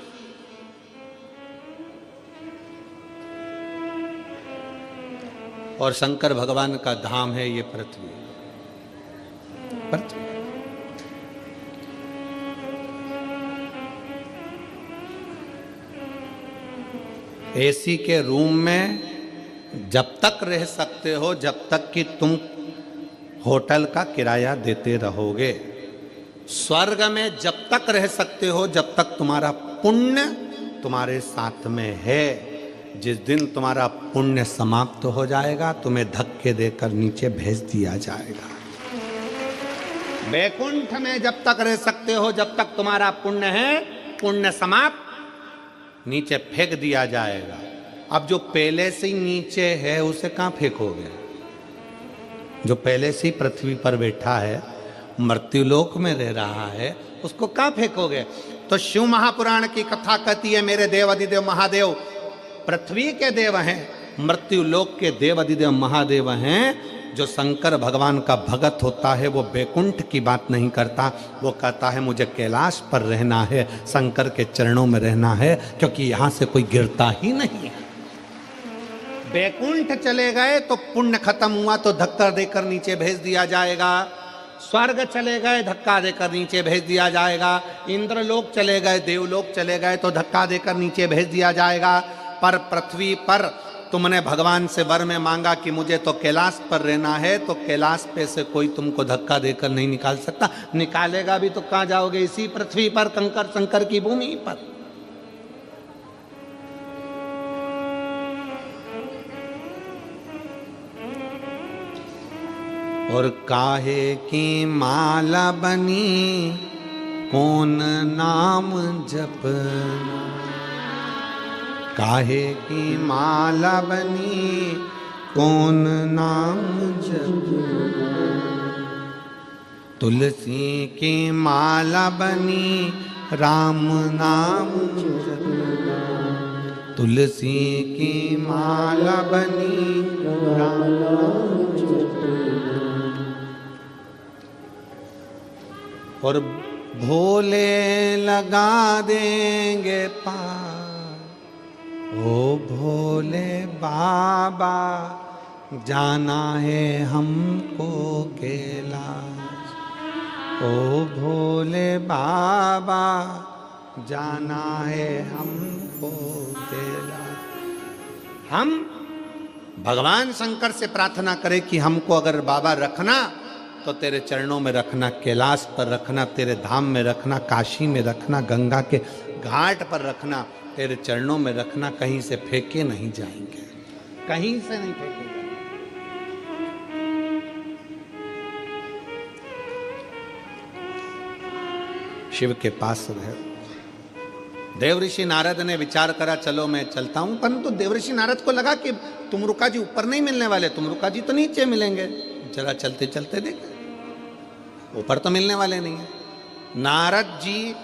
और शंकर भगवान का धाम है ये पृथ्वी। पृथ्वी एसी के रूम में जब तक रह सकते हो जब तक कि तुम होटल का किराया देते रहोगे। स्वर्ग में जब तक रह सकते हो जब तक तुम्हारा पुण्य तुम्हारे साथ में है। जिस दिन तुम्हारा पुण्य समाप्त हो जाएगा तुम्हें धक्के देकर नीचे भेज दिया जाएगा। बैकुंठ में जब तक रह सकते हो जब तक तुम्हारा पुण्य है, पुण्य समाप्त, नीचे फेंक दिया जाएगा। अब जो पहले से ही नीचे है उसे कहां फेंकोगे? जो पहले से ही पृथ्वी पर बैठा है, मृत्युलोक में रह रहा है, उसको कहां फेंकोगे? तो शिव महापुराण की कथा कहती है मेरे देव अधिदेव महादेव पृथ्वी के देव हैं, मृत्युलोक के देव अधिदेव महादेव हैं। जो शंकर भगवान का भगत होता है वो बैकुंठ की बात नहीं करता, वो कहता है मुझे कैलाश पर रहना है, शंकर के चरणों में रहना है, क्योंकि यहां से कोई गिरता ही नहीं है। बैकुंठ चले गए तो पुण्य खत्म हुआ तो धक्का देकर नीचे भेज दिया जाएगा। स्वर्ग चले गए धक्का देकर नीचे भेज दिया जाएगा। इंद्रलोक चले गए, देवलोक चले गए तो धक्का देकर नीचे भेज दिया जाएगा। पर पृथ्वी पर तुमने भगवान से वर में मांगा कि मुझे तो कैलाश पर रहना है, तो कैलाश पे से कोई तुमको धक्का देकर नहीं निकाल सकता। निकालेगा भी तो कहां जाओगे? इसी पृथ्वी पर, कंकर शंकर की भूमि पर। और काहे की माला बनी कौन नाम जपना, काहे की माला बनी कौन नाम जपना, तुलसी की माला बनी राम नाम जपना, तुलसी की माला बनी राम नाम जपना। और भोले लगा देंगे पार, ओ भोले बाबा जाना है हमको कैलाश, ओ भोले बाबा जाना है हमको कैलाश। हम भगवान शंकर से प्रार्थना करें कि हमको अगर बाबा रखना तो तेरे चरणों में रखना, कैलाश पर रखना, तेरे धाम में रखना, काशी में रखना, गंगा के घाट पर रखना, तेरे चरणों में रखना, कहीं से फेंके नहीं जाएंगे, कहीं से नहीं फेंके जाएंगे। शिव के पास रहे। देवऋषि नारद ने विचार करा चलो मैं चलता हूं, परंतु देवऋषि नारद को लगा कि तुमरुका जी ऊपर नहीं मिलने वाले, तुमरुका जी तो नीचे मिलेंगे, जरा चलते चलते देखें, ऊपर तो मिलने वाले नहीं है। नारद जी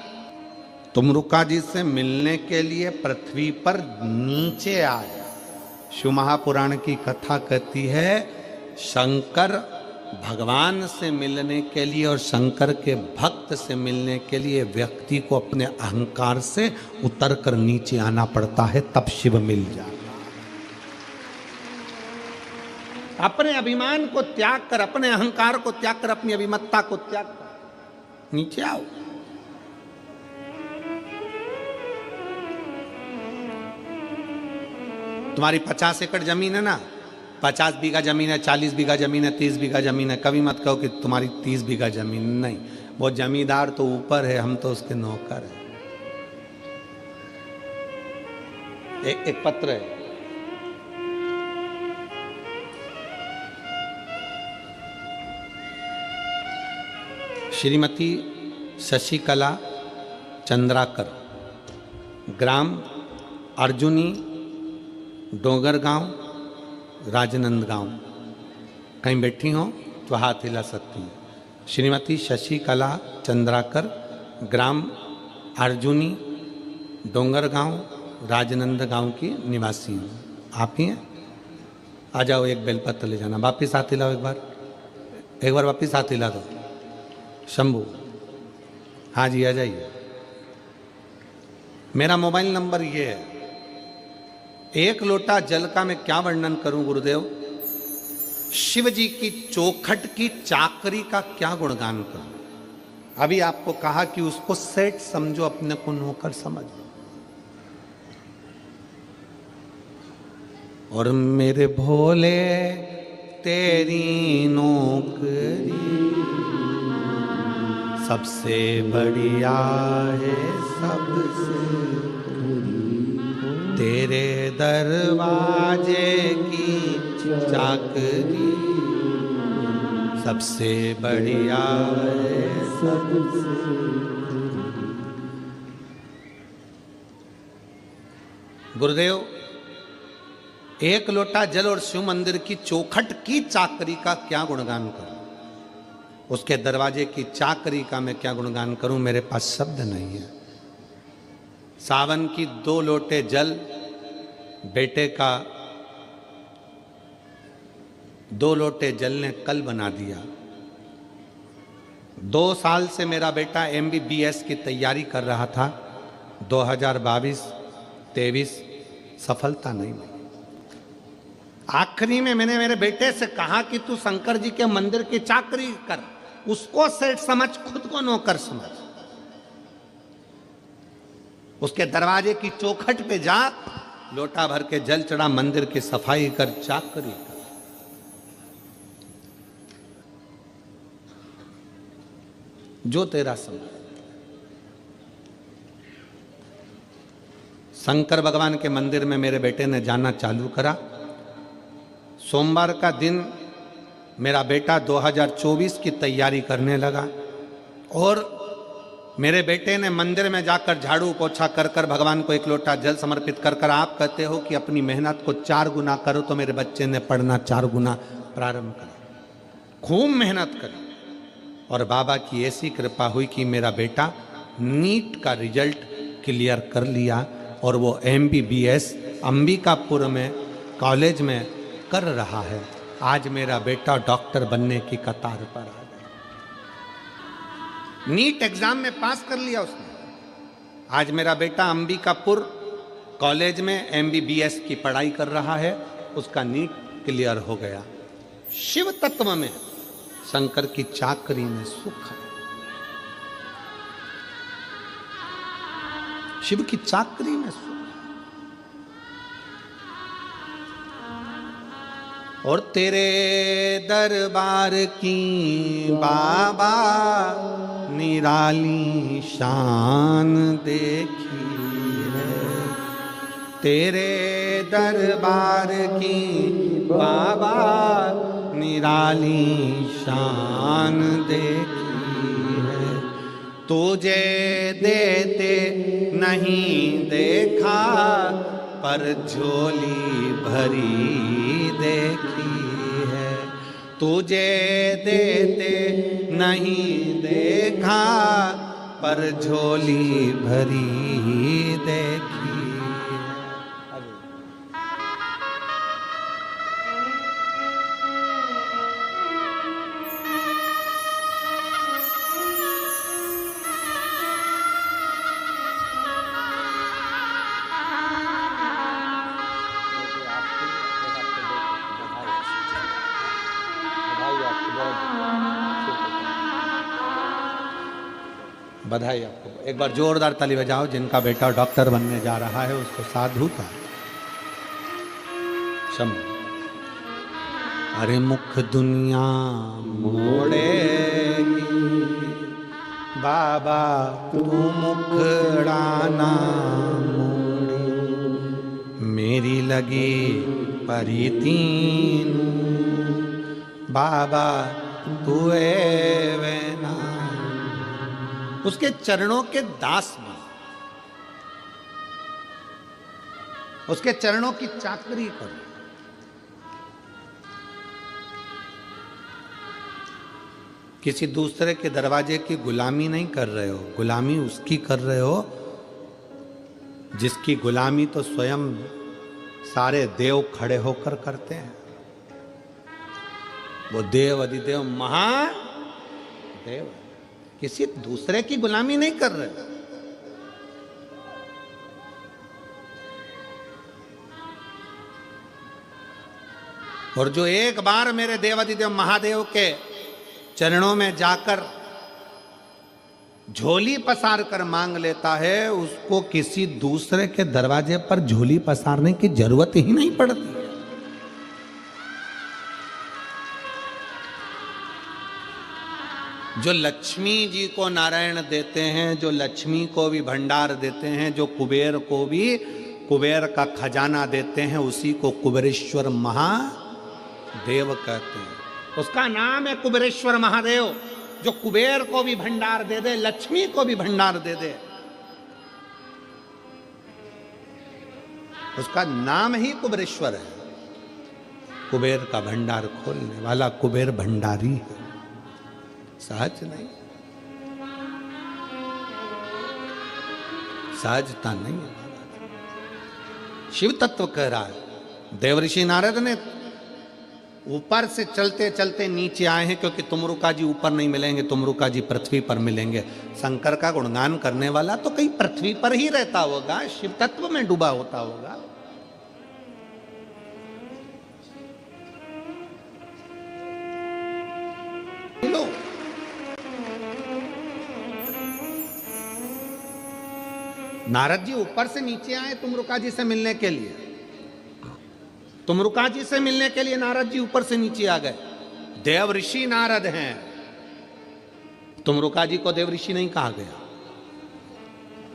तुमरुका जी से मिलने के लिए पृथ्वी पर नीचे आए। शिव महापुराण की कथा कहती है शंकर भगवान से मिलने के लिए और शंकर के भक्त से मिलने के लिए व्यक्ति को अपने अहंकार से उतर कर नीचे आना पड़ता है, तब शिव मिल जाता है। अपने अभिमान को त्याग कर, अपने अहंकार को त्याग कर, अपनी अभिमत्ता को त्याग कर नीचे आओ। तुम्हारी 50 एकड़ जमीन है ना, 50 बीघा जमीन है, 40 बीघा जमीन है, 30 बीघा जमीन है, कभी मत कहो कि तुम्हारी 30 बीघा जमीन नहीं। वो जमींदार तो ऊपर है, हम तो उसके नौकर हैं। एक पत्र है, श्रीमती शशिकला चंद्राकर, ग्राम अर्जुनी, डोंगरगांव, राजनंदगांव। कहीं बैठी हो तो हाथ हिला सकती हैं। श्रीमती शशिकला चंद्राकर, ग्राम अर्जुनी, डोंगरगांव, राजनंदगांव की निवासी हैं। आप ही हैं? आ जाओ, एक बेलपत्र ले जाना। वापिस हाथ हिलाओ, एक बार वापिस हाथ हिला दो। शंभू, हाँ जी, आ जाइए। मेरा मोबाइल नंबर ये है। एक लोटा जल का मैं क्या वर्णन करूं गुरुदेव, शिव जी की चौखट की चाकरी का क्या गुणगान करूं। अभी आपको कहा कि उसको सेठ समझो, अपने को नौकर समझो। और मेरे भोले तेरी नौकरी सबसे बढ़िया है, सबसे तेरे दरवाजे की चाकरी सबसे बढ़िया है, सबसे। गुरुदेव, एक लोटा जल और शिव मंदिर की चौखट की चाकरी का क्या गुणगान करूं, उसके दरवाजे की चाकरी का मैं क्या गुणगान करूं, मेरे पास शब्द नहीं है। सावन की 2 लोटे जल बेटे का 2 लोटे जल ने कल बना दिया। 2 साल से मेरा बेटा MBBS की तैयारी कर रहा था। 2022-23 सफलता नहीं मिली। आखिरी में मैंने मेरे बेटे से कहा कि तू शंकर जी के मंदिर की चाकरी कर, उसको सेठ समझ, खुद को नौकर समझ। उसके दरवाजे की चौखट पे जा, लोटा भर के जल चढ़ा, मंदिर की सफाई कर, चाकरी कर। जो तेरा समझ। शंकर भगवान के मंदिर में मेरे बेटे ने जाना चालू करा। सोमवार का दिन मेरा बेटा 2024 की तैयारी करने लगा और मेरे बेटे ने मंदिर में जाकर झाड़ू पोछा कर कर भगवान को 1 लोटा जल समर्पित कर कर, आप कहते हो कि अपनी मेहनत को 4 गुना करो, तो मेरे बच्चे ने पढ़ना 4 गुना प्रारंभ करा। खूब मेहनत करी और बाबा की ऐसी कृपा हुई कि मेरा बेटा नीट का रिजल्ट क्लियर कर लिया और वो MBBS अंबिकापुर में कॉलेज में कर रहा है। आज मेरा बेटा डॉक्टर बनने की कतार पर आ गया। नीट एग्जाम में पास कर लिया उसने। आज मेरा बेटा अंबिकापुर कॉलेज में MBBS की पढ़ाई कर रहा है, उसका नीट क्लियर हो गया। शिव तत्व में, शंकर की चाकरी में सुख है। शिव की चाकरी में सुख। और तेरे दरबार की बाबा निराली शान देखी है, तेरे दरबार की बाबा निराली शान देखी है। तुझे देते नहीं देखा पर झोली भरी देखी है, तुझे देते नहीं देखा पर झोली भरी देखी। बधाई आपको। एक बार जोरदार ताली बजाओ। जिनका बेटा डॉक्टर बनने जा रहा है उसको साधुता। अरे मुख दुनिया मोड़ेगी बाबा तू मुखड़ाना मोड़ी, मेरी लगी परीतीन बाबा तू वेना। उसके चरणों के दास में, उसके चरणों की चाकरी करो। किसी दूसरे के दरवाजे की गुलामी नहीं कर रहे हो, गुलामी उसकी कर रहे हो जिसकी गुलामी तो स्वयं सारे देव खड़े होकर करते हैं। वो देव अधिदेव महादेव, किसी दूसरे की गुलामी नहीं कर रहे। और जो एक बार मेरे देवाधिदेव महादेव के चरणों में जाकर झोली पसार कर मांग लेता है, उसको किसी दूसरे के दरवाजे पर झोली पसारने की जरूरत ही नहीं पड़ती। जो लक्ष्मी जी को नारायण देते हैं, जो लक्ष्मी को भी भंडार देते हैं, जो कुबेर को भी कुबेर का खजाना देते हैं, उसी को कुबेरेश्वर महादेव कहते हैं। उसका नाम है कुबेरेश्वर महादेव, जो कुबेर को भी भंडार दे दे, लक्ष्मी को भी भंडार दे दे। उसका नाम ही कुबेरेश्वर है। कुबेर का भंडार खोलने वाला कुबेर भंडारी है, सहज नहीं, सहजता नहीं है। शिव तत्व कह रहा है। देवऋषि नारद ने ऊपर से चलते चलते नीचे आए हैं, क्योंकि तुमरुका जी ऊपर नहीं मिलेंगे, तुमरुका जी पृथ्वी पर मिलेंगे। शंकर का गुणगान करने वाला तो कहीं पृथ्वी पर ही रहता होगा, शिव तत्व में डूबा होता होगा। नारद जी ऊपर से नीचे आए तुमरुका जी से मिलने के लिए। तुमरुका जी से मिलने के लिए नारद जी ऊपर से नीचे आ गए। देव ऋषि नारद हैं, तुमरुका जी को देव ऋषि नहीं कहा गया।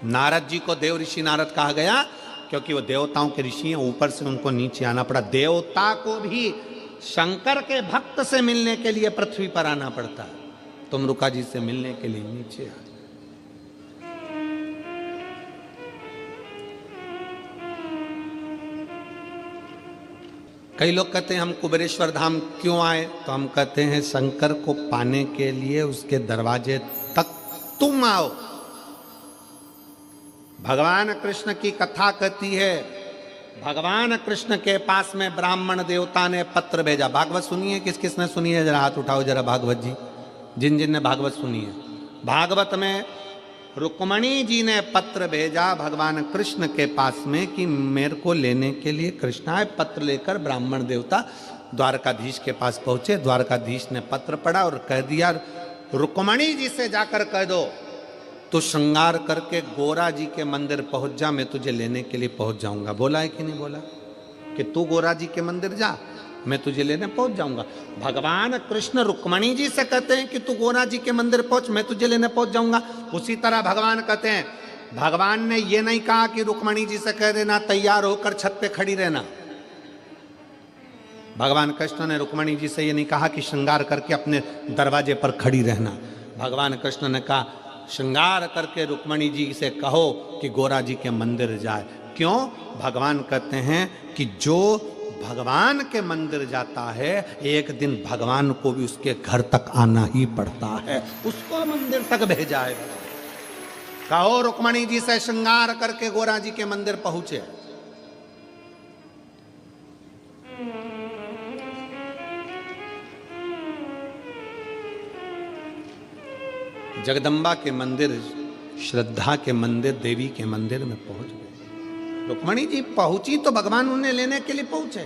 नारद जी को देव ऋषि नारद कहा गया क्योंकि वो देवताओं के ऋषि हैं, ऊपर से उनको नीचे आना पड़ा। देवता को भी शंकर के भक्त से मिलने के लिए पृथ्वी पर आना पड़ता है, तुमरुका जी से मिलने के लिए नीचे आ। कई लोग कहते हैं हम कुबेरेश्वर धाम क्यों आए, तो हम कहते हैं शंकर को पाने के लिए उसके दरवाजे तक तुम आओ। भगवान कृष्ण की कथा कहती है, भगवान कृष्ण के पास में ब्राह्मण देवता ने पत्र भेजा। भागवत सुनिए, किस किस ने सुनी है जरा हाथ उठाओ जरा। भागवत जी, जिन जिन ने भागवत सुनी है। भागवत में रुक्मणी जी ने पत्र भेजा भगवान कृष्ण के पास में कि मेरे को लेने के लिए कृष्ण आए। पत्र लेकर ब्राह्मण देवता द्वारकाधीश के पास पहुंचे। द्वारकाधीश ने पत्र पढ़ा और कह दिया, रुक्मणी जी से जाकर कह दो तू श्रृंगार करके गोरा जी के मंदिर पहुंच जा, मैं तुझे लेने के लिए पहुंच जाऊंगा। बोला है कि नहीं बोला कि तू गोरा जी के मंदिर जा, मैं तुझे लेने पहुंच जाऊंगा। भगवान कृष्ण रुक्मणी जी से कहते हैं कि तू गोरा जी के मंदिर पहुंच, मैं तुझे लेने पहुंच जाऊंगा। उसी तरह भगवान कहते हैं, भगवान ने ये नहीं कहा कि रुक्मणी जी से कह देना तैयार होकर छत पे खड़ी रहना। भगवान कृष्ण ने रुक्मणी जी से ये नहीं कहा कि श्रृंगार करके अपने दरवाजे पर खड़ी रहना। भगवान कृष्ण ने कहा श्रृंगार करके रुक्मणी जी से कहो कि गोरा जी के मंदिर जाए। क्यों? भगवान कहते हैं कि जो भगवान के मंदिर जाता है एक दिन भगवान को भी उसके घर तक आना ही पड़ता है, उसको मंदिर तक भेजा है। कहो रुक्मणी जी से श्रृंगार करके गोरा जी के मंदिर पहुंचे। जगदम्बा के मंदिर, श्रद्धा के मंदिर, देवी के मंदिर में पहुंच गए। रुक्मणी जी पहुंची तो भगवान उन्हें लेने के लिए पहुंचे।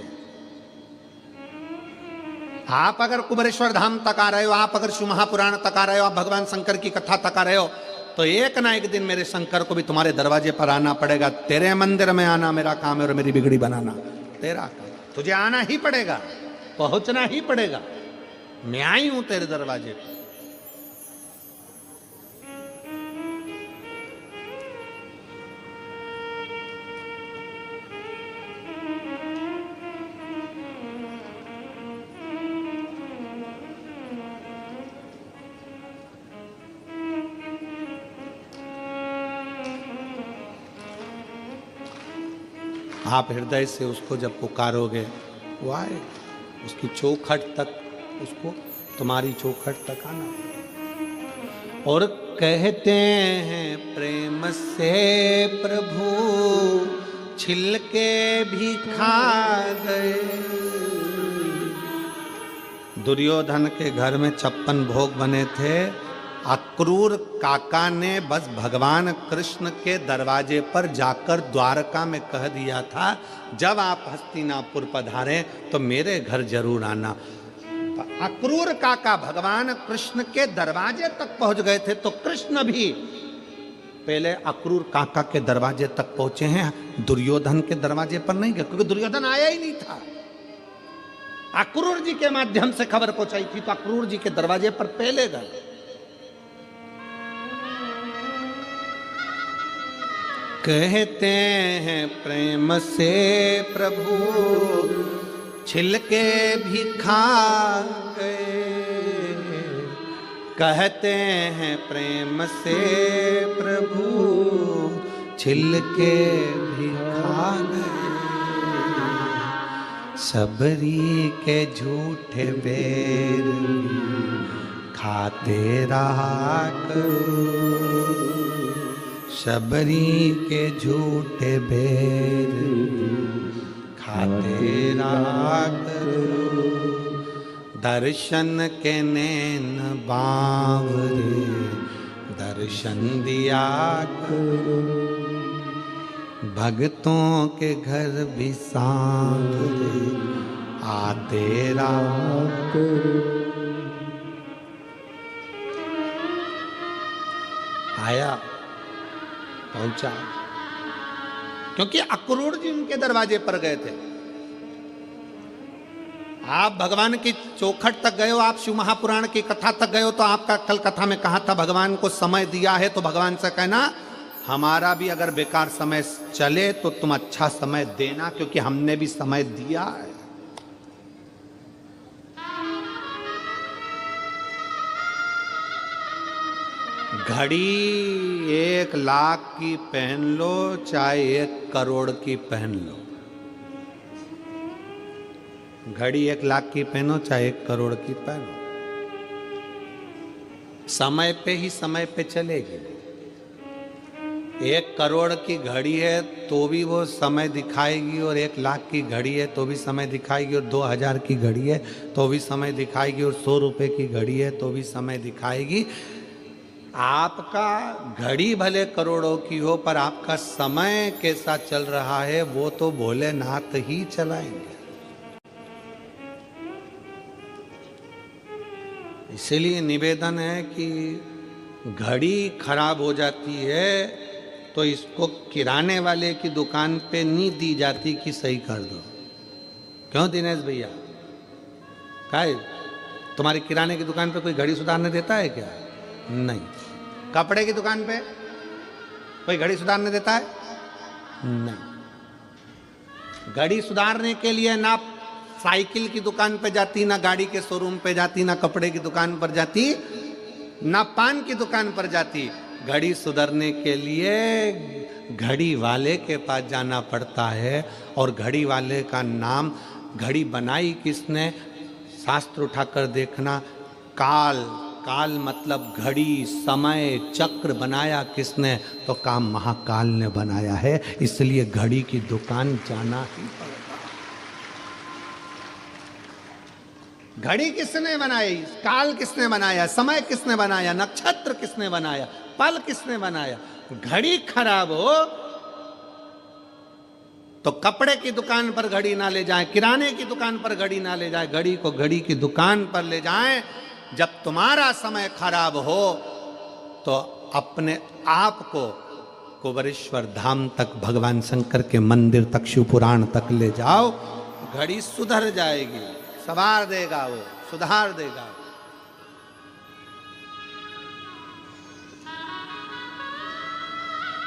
आप अगर कुबेरेश्वर धाम तक आ रहे हो, आप अगर शिव महापुराण तक आ रहे हो, आप भगवान शंकर की कथा तक आ रहे हो, तो एक ना एक दिन मेरे शंकर को भी तुम्हारे दरवाजे पर आना पड़ेगा। तेरे मंदिर में आना मेरा काम है और मेरी बिगड़ी बनाना तेरा काम। तुझे आना ही पड़ेगा, पहुंचना ही पड़ेगा। मैं आई हूं तेरे दरवाजे पर। आप हृदय से उसको जब पुकारोगे वो आए, उसकी चौखट तक, उसको तुम्हारी चौखट तक आना। और कहते हैं प्रेम से प्रभु छिलके भी खा गए। दुर्योधन के घर में 56 भोग बने थे। अक्रूर काका ने बस भगवान कृष्ण के दरवाजे पर जाकर द्वारका में कह दिया था, जब आप हस्तिनापुर पधारें तो मेरे घर जरूर आना। अक्रूर काका भगवान कृष्ण के दरवाजे तक पहुंच गए थे, तो कृष्ण भी पहले अक्रूर काका के दरवाजे तक पहुंचे हैं, दुर्योधन के दरवाजे पर नहीं गए, क्योंकि दुर्योधन आया ही नहीं था। अक्रूर जी के माध्यम से खबर पहुंचाई थी, तो अक्रूर जी के दरवाजे पर पहले गए। कहते हैं प्रेम से प्रभु छिलके भी खा गए। कहते हैं प्रेम से प्रभु छिलके भी खा गए। सबरी के झूठे बेर खाते रहा करो। शबरी के झूठे बेर खाते रहा करो। दर्शन के नैन बावरे दर्शन दिया करो। भक्तों के घर भी सांवरे आते रहा करो। आया, पहुंचा, क्योंकि अक्रूर जी उनके दरवाजे पर गए थे। आप भगवान की चौखट तक गए हो, आप शिव महापुराण की कथा तक गए हो, तो आपका कल कथा में कहा था भगवान को समय दिया है, तो भगवान से कहना हमारा भी अगर बेकार समय चले तो तुम अच्छा समय देना, क्योंकि हमने भी समय दिया है। घड़ी 1 लाख की पहन लो चाहे 1 करोड़ की पहन लो, घड़ी 1 लाख की पहनो चाहे 1 करोड़ की पहनो, समय पे ही समय पे चलेगी। 1 करोड़ की घड़ी है तो भी वो समय दिखाएगी, और 1 लाख की घड़ी है तो भी समय दिखाएगी, और 2000 की घड़ी है तो भी समय दिखाएगी, और 100 रुपए की घड़ी है तो भी समय दिखाएगी। आपका घड़ी भले करोड़ों की हो, पर आपका समय कैसा चल रहा है वो तो भोलेनाथ ही चलाएंगे। इसीलिए निवेदन है कि घड़ी खराब हो जाती है तो इसको किराने वाले की दुकान पे नहीं दी जाती कि सही कर दो। क्यों दिनेश भैया? काय तुम्हारी किराने की दुकान पे कोई घड़ी सुधारने देता है क्या? नहीं। कपड़े की दुकान पे कोई घड़ी सुधारने देता है? नहीं। घड़ी सुधारने के लिए ना साइकिल की दुकान पे जाती, ना गाड़ी के शोरूम पे जाती, ना कपड़े की दुकान पर जाती, ना पान की दुकान पर जाती। घड़ी सुधरने के लिए घड़ी वाले के पास जाना पड़ता है। और घड़ी वाले का नाम, घड़ी बनाई किसने? शास्त्र उठाकर देखना, काल। काल मतलब घड़ी, समय, चक्र बनाया किसने? तो काम महाकाल ने बनाया है। इसलिए घड़ी की दुकान जाना ही पड़ेगा। घड़ी किसने बनाई? काल किसने बनाया? समय किसने बनाया? नक्षत्र किसने बनाया? पल किसने बनाया? घड़ी खराब हो तो कपड़े की दुकान पर घड़ी ना ले जाएं, किराने की दुकान पर घड़ी ना ले जाएं, घड़ी को घड़ी की दुकान पर ले जाएं। जब तुम्हारा समय खराब हो तो अपने आप को कुबेरेश्वर धाम तक, भगवान शंकर के मंदिर तक, शिव पुराण तक ले जाओ। घड़ी सुधर जाएगी, संवार देगा, वो सुधार देगा।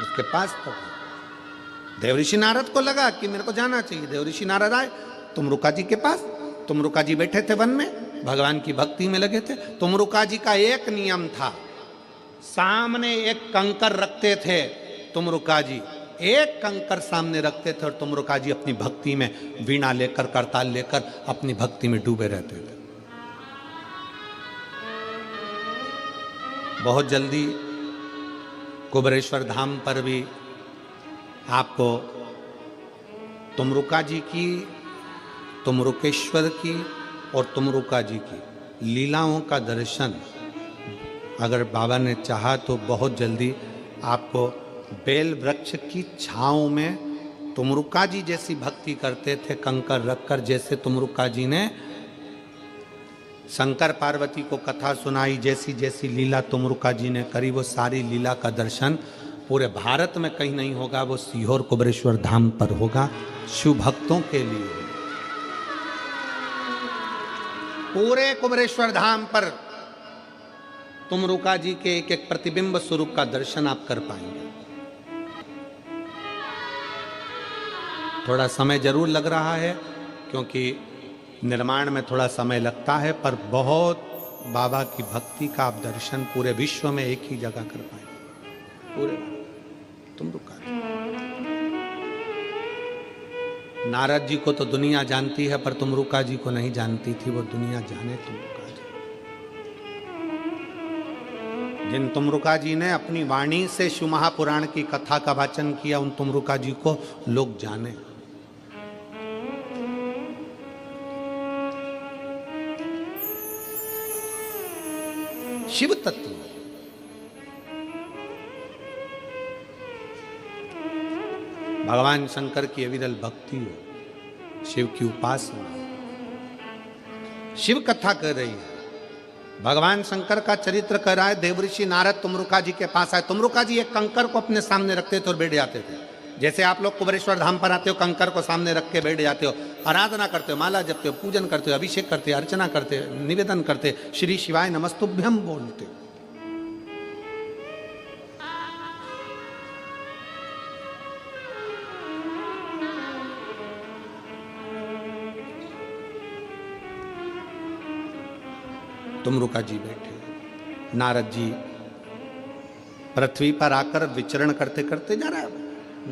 उसके पास तो देवऋषि नारद को लगा कि मेरे को जाना चाहिए। देवऋषि नारद आए तुमरुका जी के पास। तुमरुका जी बैठे थे वन में, भगवान की भक्ति में लगे थे। तुमरुका जी का एक नियम था, सामने एक कंकर रखते थे। तुमरुका जी एक कंकर सामने रखते थे और तुमरुका जी अपनी भक्ति में वीणा लेकर, करताल लेकर अपनी भक्ति में डूबे रहते थे। बहुत जल्दी कुबेरेश्वर धाम पर भी आपको तुमरुका जी की, तुमरुकेश्वर की और तुमरुका जी की लीलाओं का दर्शन अगर बाबा ने चाहा तो बहुत जल्दी आपको बेल वृक्ष की छांव में तुमरुका जी जैसी भक्ति करते थे, कंकर रखकर। जैसे तुमरुका जी ने शंकर पार्वती को कथा सुनाई, जैसी जैसी लीला तुमरुका जी ने करी, वो सारी लीला का दर्शन पूरे भारत में कहीं नहीं होगा, वो सीहोर कुबेरेश्वर धाम पर होगा। शिव भक्तों के लिए पूरे कुबेरेश्वर धाम पर तुमरुका जी के एक एक प्रतिबिंब स्वरूप का दर्शन आप कर पाएंगे। थोड़ा समय जरूर लग रहा है क्योंकि निर्माण में थोड़ा समय लगता है, पर बहुत बाबा की भक्ति का आप दर्शन पूरे विश्व में एक ही जगह कर पाएंगे। पूरे तुमरुका जी, नारद जी को तो दुनिया जानती है पर तुमरुका जी को नहीं जानती थी, वो दुनिया जाने तुमरुका जी। जिन तुमरुका जी ने अपनी वाणी से शिव महापुराण की कथा का वाचन किया, उन तुमरुका जी को लोग जाने। शिव तत्व, भगवान शंकर की अविरल भक्ति हो, शिव की उपासना, शिव कथा कर रही है, भगवान शंकर का चरित्र कर रहा है। देवऋषि नारद तुमरुका जी के पास आए। तुमरुका जी एक कंकर को अपने सामने रखते थे और बैठ जाते थे। जैसे आप लोग कुबेरेश्वर धाम पर आते हो, कंकर को सामने रख के बैठ जाते हो, आराधना करते हो, माला जपते हो, पूजन करते हो, अभिषेक करते हो, अर्चना करते हो, निवेदन करते, श्री शिवाय नमस्तुभ्यम बोलते। तुमरुका जी बैठे, नारद जी पृथ्वी पर आकर विचरण करते करते जा रहा है।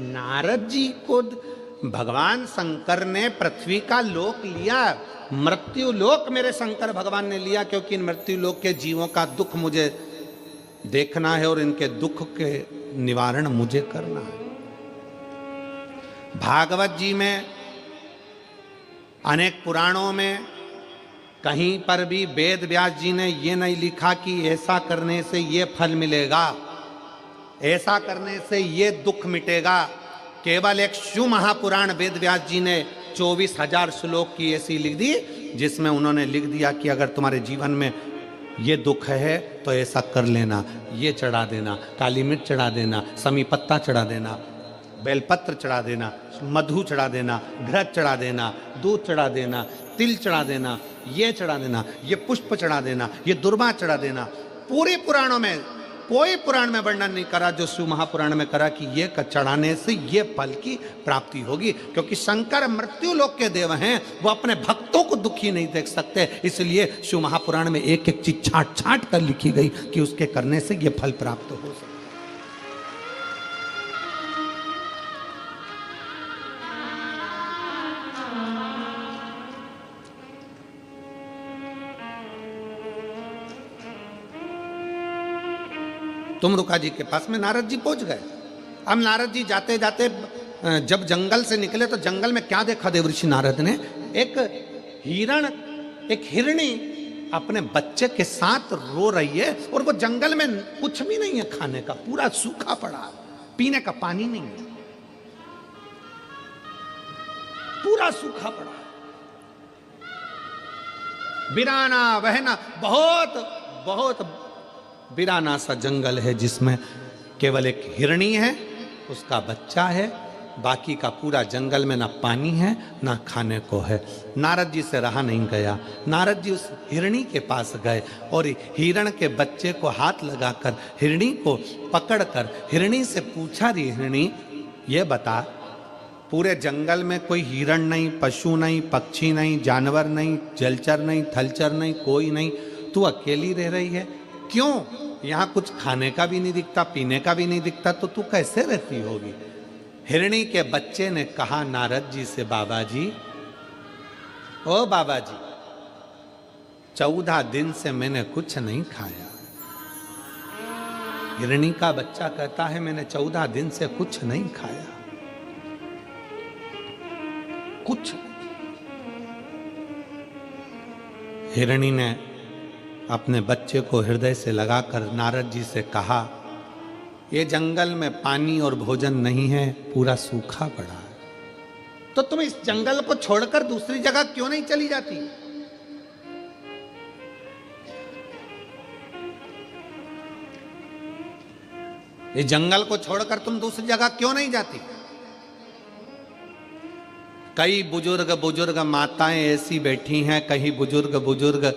नारद जी को भगवान शंकर ने पृथ्वी का लोक लिया, मृत्यु लोक मेरे शंकर भगवान ने लिया, क्योंकि इन मृत्यु लोक के जीवों का दुख मुझे देखना है और इनके दुख के निवारण मुझे करना है। भागवत जी में, अनेक पुराणों में कहीं पर भी वेद व्यास जी ने ये नहीं लिखा कि ऐसा करने से ये फल मिलेगा, ऐसा करने से ये दुख मिटेगा। केवल एक शिव महापुराण वेद व्यास जी ने 24,000 श्लोक की ऐसी लिख दी, जिसमें उन्होंने लिख दिया कि अगर तुम्हारे जीवन में ये दुख है तो ऐसा कर लेना, ये चढ़ा देना, काली मिर्च चढ़ा देना, समी पत्ता चढ़ा देना, बेलपत्र चढ़ा देना, मधु चढ़ा देना, घृत चढ़ा देना, दूध चढ़ा देना, तिल चढ़ा देना, ये चढ़ा देना, ये पुष्प चढ़ा देना, ये दुर्वा चढ़ा देना। पूरे पुराणों में कोई पुराण में वर्णन नहीं करा जो शिव महापुराण में करा कि ये चढ़ाने से ये फल की प्राप्ति होगी, क्योंकि शंकर मृत्यु लोक के देव हैं, वो अपने भक्तों को दुखी नहीं देख सकते। इसलिए शिव महापुराण में एक एक चीज छांट छांट कर लिखी गई कि उसके करने से ये फल प्राप्त हो सकता। तुमरुका जी के पास में नारद जी पहुंच गए। अब नारद जी जाते जाते जब जंगल से निकले तो जंगल में क्या देखा देवऋषि नारद ने? एक हिरण, एक हिरणी अपने बच्चे के साथ रो रही है, और वो जंगल में कुछ भी नहीं है खाने का, पूरा सूखा पड़ा, पीने का पानी नहीं है, पूरा सूखा पड़ा, बिराना बहना, बहुत बहुत बिराना सा जंगल है जिसमें केवल एक हिरणी है, उसका बच्चा है, बाकी का पूरा जंगल में ना पानी है ना खाने को है। नारद जी से रहा नहीं गया। नारद जी उस हिरणी के पास गए और हिरण के बच्चे को हाथ लगाकर हिरणी को पकड़कर हिरणी से पूछा, री हिरणी ये बता, पूरे जंगल में कोई हिरण नहीं, पशु नहीं, पक्षी नहीं, जानवर नहीं, जलचर नहीं, थलचर नहीं, कोई नहीं, तू अकेली रह रही है, क्यों? यहाँ कुछ खाने का भी नहीं दिखता, पीने का भी नहीं दिखता, तो तू कैसे रहती होगी? हिरणी के बच्चे ने कहा नारद जी से, बाबा जी, ओ बाबा जी, 14 दिन से मैंने कुछ नहीं खाया। हिरणी का बच्चा कहता है मैंने 14 दिन से कुछ नहीं खाया, कुछ। हिरणी ने अपने बच्चे को हृदय से लगाकर नारद जी से कहा, ये जंगल में पानी और भोजन नहीं है, पूरा सूखा पड़ा है, तो तुम इस जंगल को छोड़कर दूसरी जगह क्यों नहीं चली जाती? इस जंगल को छोड़कर तुम दूसरी जगह क्यों नहीं जाती? कई बुजुर्ग माताएं ऐसी बैठी हैं, कई बुजुर्ग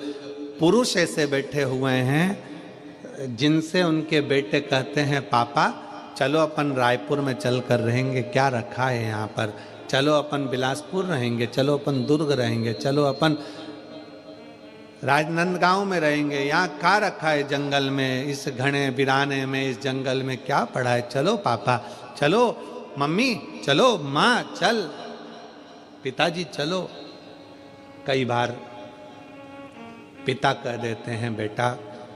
पुरुष ऐसे बैठे हुए हैं जिनसे उनके बेटे कहते हैं, पापा चलो अपन रायपुर में चल कर रहेंगे, क्या रखा है यहाँ पर, चलो अपन बिलासपुर रहेंगे, चलो अपन दुर्ग रहेंगे, चलो अपन राजनांदगांव में रहेंगे, यहाँ क्या रखा है जंगल में, इस घने बिराने में, इस जंगल में क्या पड़ा है, चलो पापा, चलो मम्मी, चलो माँ, चल पिताजी चलो। कई बार पिता कह देते हैं, बेटा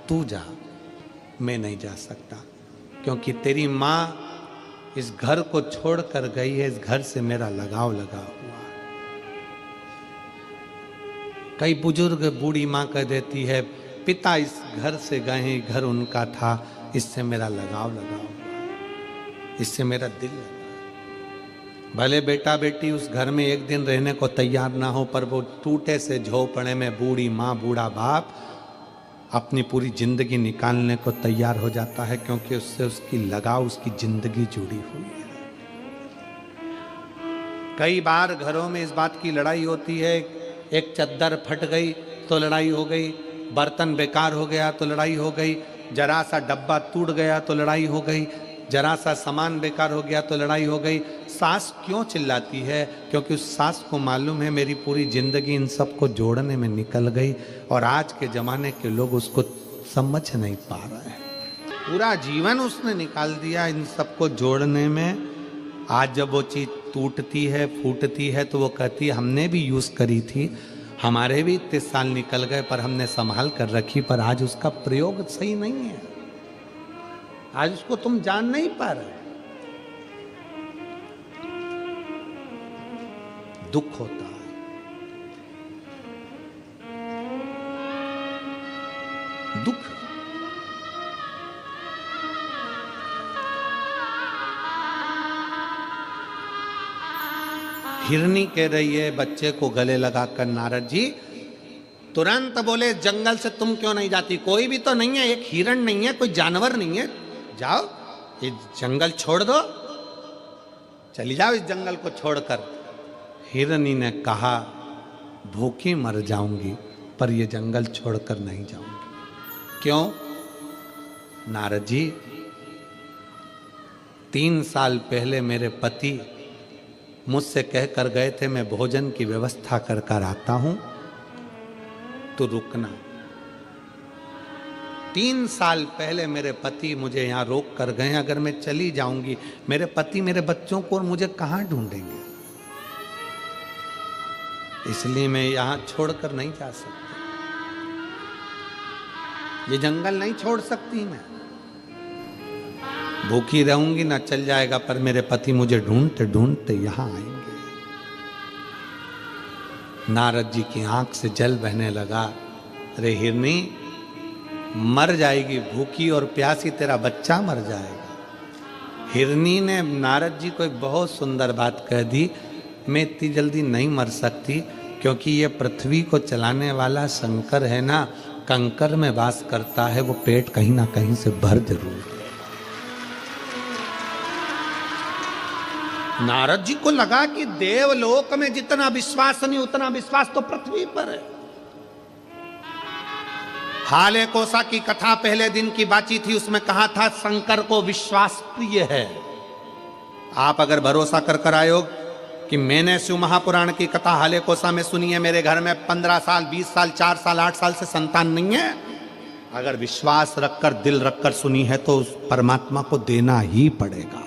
तू जा, मैं नहीं जा सकता, क्योंकि तेरी माँ इस घर को छोड़कर गई है, इस घर से मेरा लगाव लगा हुआ है। कई बुजुर्ग बूढ़ी माँ कह देती है, पिता इस घर से गए हैं, घर उनका था, इससे मेरा लगाव लगा हुआ है, इससे मेरा दिल लगा। भले बेटा बेटी उस घर में एक दिन रहने को तैयार ना हो, पर वो टूटे से झोपड़े में बूढ़ी माँ बूढ़ा बाप अपनी पूरी जिंदगी निकालने को तैयार हो जाता है, क्योंकि उससे उसकी लगाव, उसकी जिंदगी जुड़ी हुई है। कई बार घरों में इस बात की लड़ाई होती है, एक चद्दर फट गई तो लड़ाई हो गई, बर्तन बेकार हो गया तो लड़ाई हो गई, जरा सा डब्बा टूट गया तो लड़ाई हो गई, जरा सा सामान बेकार हो गया तो लड़ाई हो गई। सास क्यों चिल्लाती है? क्योंकि उस सास को मालूम है मेरी पूरी जिंदगी इन सबको जोड़ने में निकल गई, और आज के जमाने के लोग उसको समझ नहीं पा रहे हैं। पूरा जीवन उसने निकाल दिया इन सबको जोड़ने में। आज जब वो चीज़ टूटती है, फूटती है, तो वो कहती है हमने भी यूज़ करी थी, हमारे भी इतने साल निकल गए, पर हमने संभाल कर रखी, पर आज उसका प्रयोग सही नहीं है, आज उसको तुम जान नहीं पा रहे। दुख होता है। दुख हिरनी कह रही है बच्चे को गले लगाकर, नारद जी तुरंत बोले, जंगल से तुम क्यों नहीं जाती? कोई भी तो नहीं है, एक हिरण नहीं है, कोई जानवर नहीं है, जाओ ये जंगल छोड़ दो, चली जाओ इस जंगल को छोड़कर। हिरनी ने कहा भूखी मर जाऊंगी, पर ये जंगल छोड़कर नहीं जाऊंगी। क्यों? नारद जी, 3 साल पहले मेरे पति मुझसे कहकर गए थे मैं भोजन की व्यवस्था कर कर आता हूं, तो रुकना। 3 साल पहले मेरे पति मुझे यहां रोक कर गए, अगर मैं चली जाऊंगी मेरे पति मेरे बच्चों को और मुझे कहां ढूंढेंगे? इसलिए मैं यहां छोड़कर नहीं जा सकती, ये जंगल नहीं छोड़ सकती मैं। भूखी रहूंगी ना चल जाएगा, पर मेरे पति मुझे ढूंढते ढूंढते यहां आएंगे। नारद जी की आंख से जल बहने लगा। अरे हिरनी, मर जाएगी भूखी और प्यासी, तेरा बच्चा मर जाएगा। हिरनी ने नारद जी को एक बहुत सुंदर बात कह दी, मैं इतनी जल्दी नहीं मर सकती, क्योंकि ये पृथ्वी को चलाने वाला शंकर है ना, कंकर में वास करता है, वो पेट कहीं ना कहीं से भर जरूर। नारद जी को लगा कि देवलोक में जितना विश्वास नहीं उतना विश्वास तो पृथ्वी पर है। हाले कोसा की कथा पहले दिन की बातचीत थी, उसमें कहा था शंकर को विश्वास प्रिय है। आप अगर भरोसा कर कर आए हो कि मैंने शिव महापुराण की कथा हाले कोसा में सुनी है, मेरे घर में 15 साल 20 साल 4 साल 8 साल से संतान नहीं है, अगर विश्वास रखकर दिल रखकर सुनी है तो उस परमात्मा को देना ही पड़ेगा।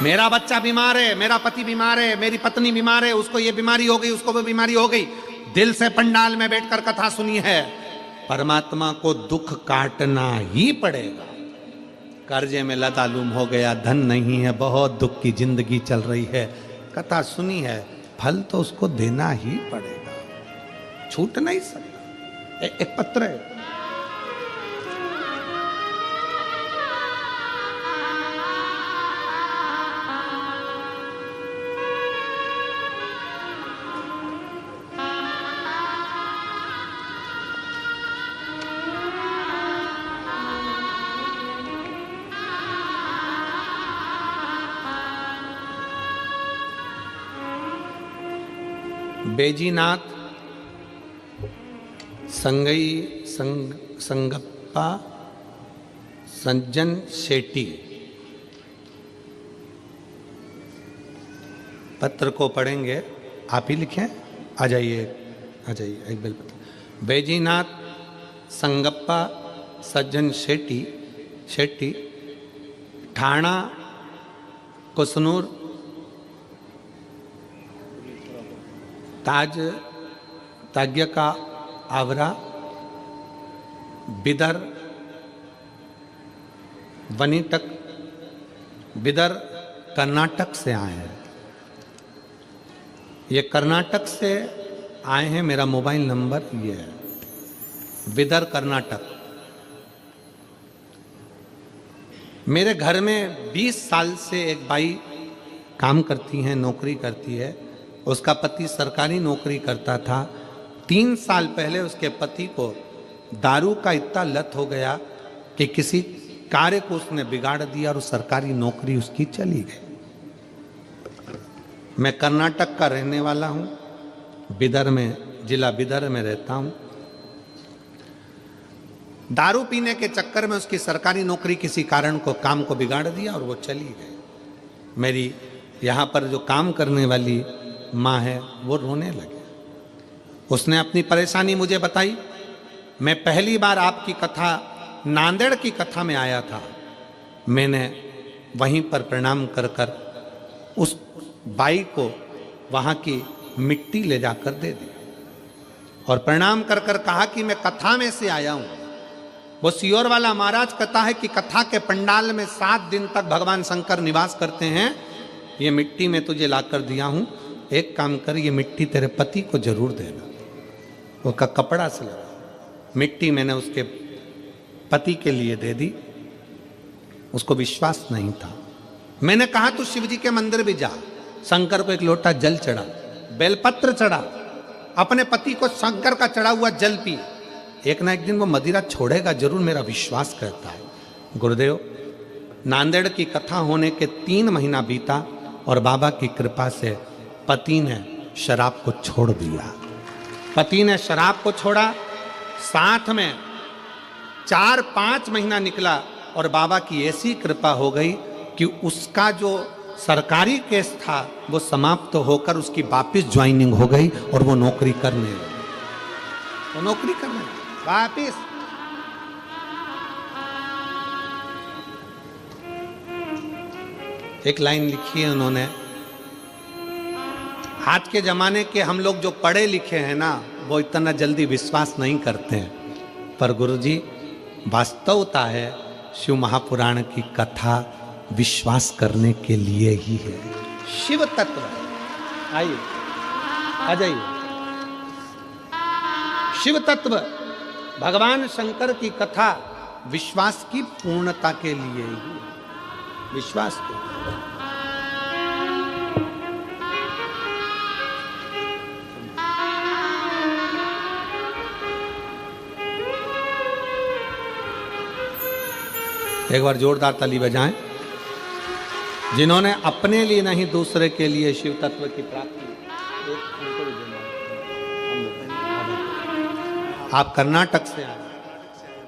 मेरा बच्चा बीमार है, मेरा पति बीमार है, मेरी पत्नी बीमार है, उसको ये बीमारी हो गई, उसको वो बीमारी हो गई, दिल से पंडाल में बैठकर कथा सुनी है, परमात्मा को दुख काटना ही पड़ेगा। कर्जे में लतालूम हो गया, धन नहीं है, बहुत दुख की जिंदगी चल रही है, कथा सुनी है, फल तो उसको देना ही पड़ेगा, छूट नहीं सकता। एक पत्र है, बेजीनाथ संगप्पा सज्जन शेट्टी। पत्र को पढ़ेंगे, आप ही लिखें, आ जाइए एक बेल पत्र। बेजीनाथ संगप्पा सज्जन शेट्टी ठाणा कुसनूर ताज्य का आवरा बिदर वनीटक बिदर कर्नाटक से आए हैं। ये कर्नाटक से आए हैं, मेरा मोबाइल नंबर ये है, बिदर कर्नाटक। मेरे घर में 20 साल से एक बाई काम करती हैं, नौकरी करती है, उसका पति सरकारी नौकरी करता था। 3 साल पहले उसके पति को दारू का इतना लत हो गया कि किसी कार्य को उसने बिगाड़ दिया और सरकारी नौकरी उसकी चली गई। मैं कर्नाटक का रहने वाला हूं, बिदर में, जिला बिदर में रहता हूं। दारू पीने के चक्कर में उसकी सरकारी नौकरी किसी कारण को काम को बिगाड़ दिया और वो चली गई। मेरी यहां पर जो काम करने वाली माँ है वो रोने लगे। उसने अपनी परेशानी मुझे बताई। मैं पहली बार आपकी कथा नांदेड़ की कथा में आया था, मैंने वहीं पर प्रणाम कर कर उस बाई को वहाँ की मिट्टी ले जाकर दे दी और प्रणाम कर कर कहा कि मैं कथा में से आया हूँ। वो सियोर वाला महाराज कहता है कि कथा के पंडाल में 7 दिन तक भगवान शंकर निवास करते हैं, ये मिट्टी में तुझे लाकर दिया हूँ, एक काम कर, ये मिट्टी तेरे पति को जरूर देना। वो का कपड़ा से लगा, मिट्टी मैंने उसके पति के लिए दे दी। उसको विश्वास नहीं था। मैंने कहा तू शिव जी के मंदिर भी जा, शंकर को एक लोटा जल चढ़ा, बेलपत्र चढ़ा, अपने पति को शंकर का चढ़ा हुआ जल पी, एक ना एक दिन वो मदिरा छोड़ेगा जरूर, मेरा विश्वास करता है। गुरुदेव, नांदेड़ की कथा होने के 3 महीना बीता और बाबा की कृपा से पति ने शराब को छोड़ दिया। पति ने शराब को छोड़ा, साथ में 4-5 महीना निकला और बाबा की ऐसी कृपा हो गई कि उसका जो सरकारी केस था वो समाप्त होकर उसकी वापिस ज्वाइनिंग हो गई और वो नौकरी करने लगी। वो नौकरी करने वापिस। एक लाइन लिखी है उन्होंने, आज के जमाने के हम लोग जो पढ़े लिखे हैं ना, वो इतना जल्दी विश्वास नहीं करते हैं, पर गुरुजी वास्तवता है शिव महापुराण की कथा विश्वास करने के लिए ही है। शिव तत्व, आइए आ जाइए। शिव तत्व, भगवान शंकर की कथा विश्वास की पूर्णता के लिए ही, विश्वास के। एक बार जोरदार ताली बजाएं जिन्होंने अपने लिए नहीं दूसरे के लिए शिव तत्व की प्राप्ति। आप कर्नाटक से आए।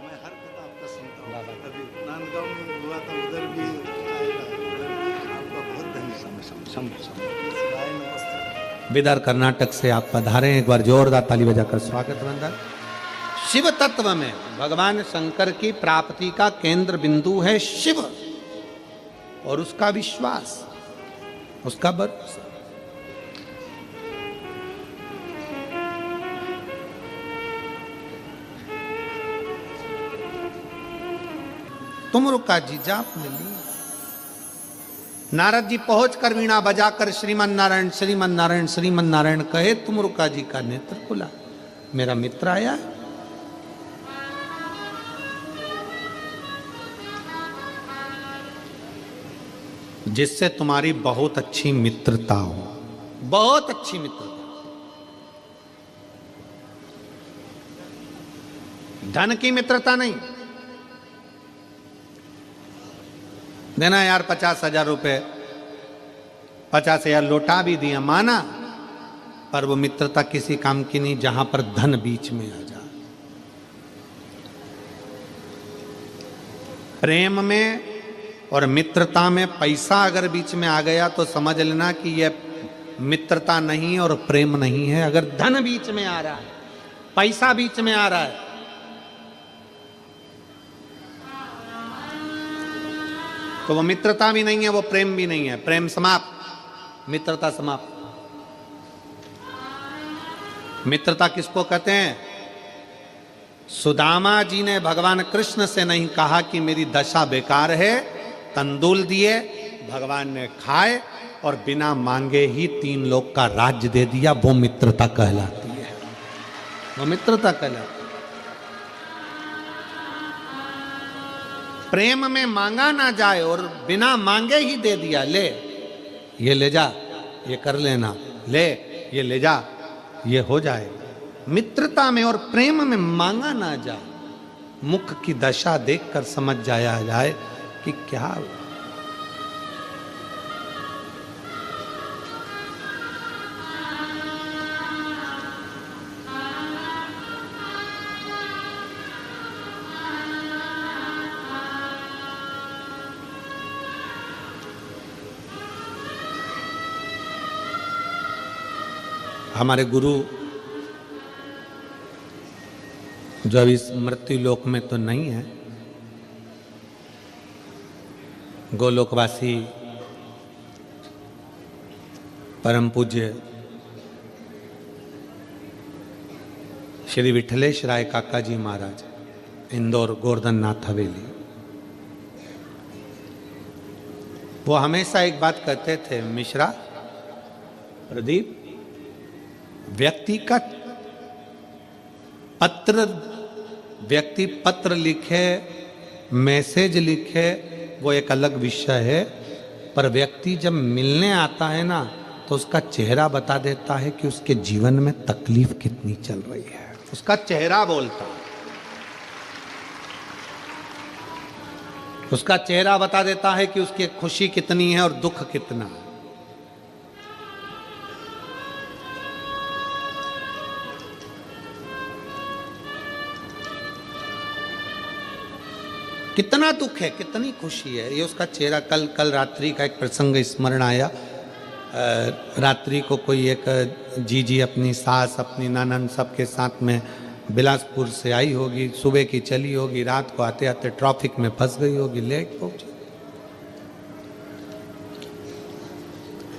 मैं हर कथा आपका सुनता हूँ। अभी नांदगांव में हुआ था, उधर भी आपका बहुत धन्यवाद। विदर कर्नाटक से आप पधारे, एक बार जोरदार ताली बजाकर स्वागत वंदन। शिव तत्व में भगवान शंकर की प्राप्ति का केंद्र बिंदु है शिव और उसका विश्वास, उसका भरोसा। तुमरुका जी जाप मिली। नारद जी पहुंचकर वीणा बजाकर श्रीमन नारायण श्रीमन नारायण श्रीमन नारायण कहे, तुमरुका जी का नेत्र खुला, मेरा मित्र आया। जिससे तुम्हारी बहुत अच्छी मित्रता हो, बहुत अच्छी मित्रता। धन की मित्रता नहीं, देना यार 50,000 रुपए, 50,000 लौटा भी दिया, माना, पर वो मित्रता किसी काम की नहीं जहां पर धन बीच में आ जाए। प्रेम में और मित्रता में पैसा अगर बीच में आ गया तो समझ लेना कि यह मित्रता नहीं और प्रेम नहीं है। अगर धन बीच में आ रहा है, पैसा बीच में आ रहा है, तो वो मित्रता भी नहीं है, वो प्रेम भी नहीं है। प्रेम समाप्त, मित्रता समाप्त। मित्रता किसको कहते हैं? सुदामा जी ने भगवान कृष्ण से नहीं कहा कि मेरी दशा बेकार है, तंदूल दिए, भगवान ने खाए और बिना मांगे ही 3 लोक का राज्य दे दिया। वो मित्रता कहलाती है, वो मित्रता कहलाती है। प्रेम में मांगा ना जाए और बिना मांगे ही दे दिया, ले ये ले जा, ये कर लेना, ले ये ले जा, ये हो जाए। मित्रता में और प्रेम में मांगा ना जाए, मुख की दशा देखकर समझ जाया जाए कि क्या हुआ। हमारे गुरु जो अभी इस मृत्यु लोक में तो नहीं है, गोलोकवासी परम पूज्य श्री विठलेश राय काका जी महाराज, इंदौर गोवर्धन नाथ हवेली, वो हमेशा एक बात कहते थे, मिश्रा प्रदीप, व्यक्तिगत पत्र, व्यक्ति पत्र लिखे, मैसेज लिखे, वो एक अलग विषय है, पर व्यक्ति जब मिलने आता है ना तो उसका चेहरा बता देता है कि उसके जीवन में तकलीफ कितनी चल रही है। उसका चेहरा बोलता है, उसका चेहरा बता देता है कि उसकी खुशी कितनी है और दुख कितना है। कितना दुख है, कितनी खुशी है, ये उसका चेहरा। कल रात्रि का एक प्रसंग स्मरण आया। रात्रि को कोई एक जीजी अपनी सास अपनी ननद सबके साथ में बिलासपुर से आई होगी, सुबह की चली होगी, रात को आते आते ट्रैफिक में फंस गई होगी, लेट पहुंची।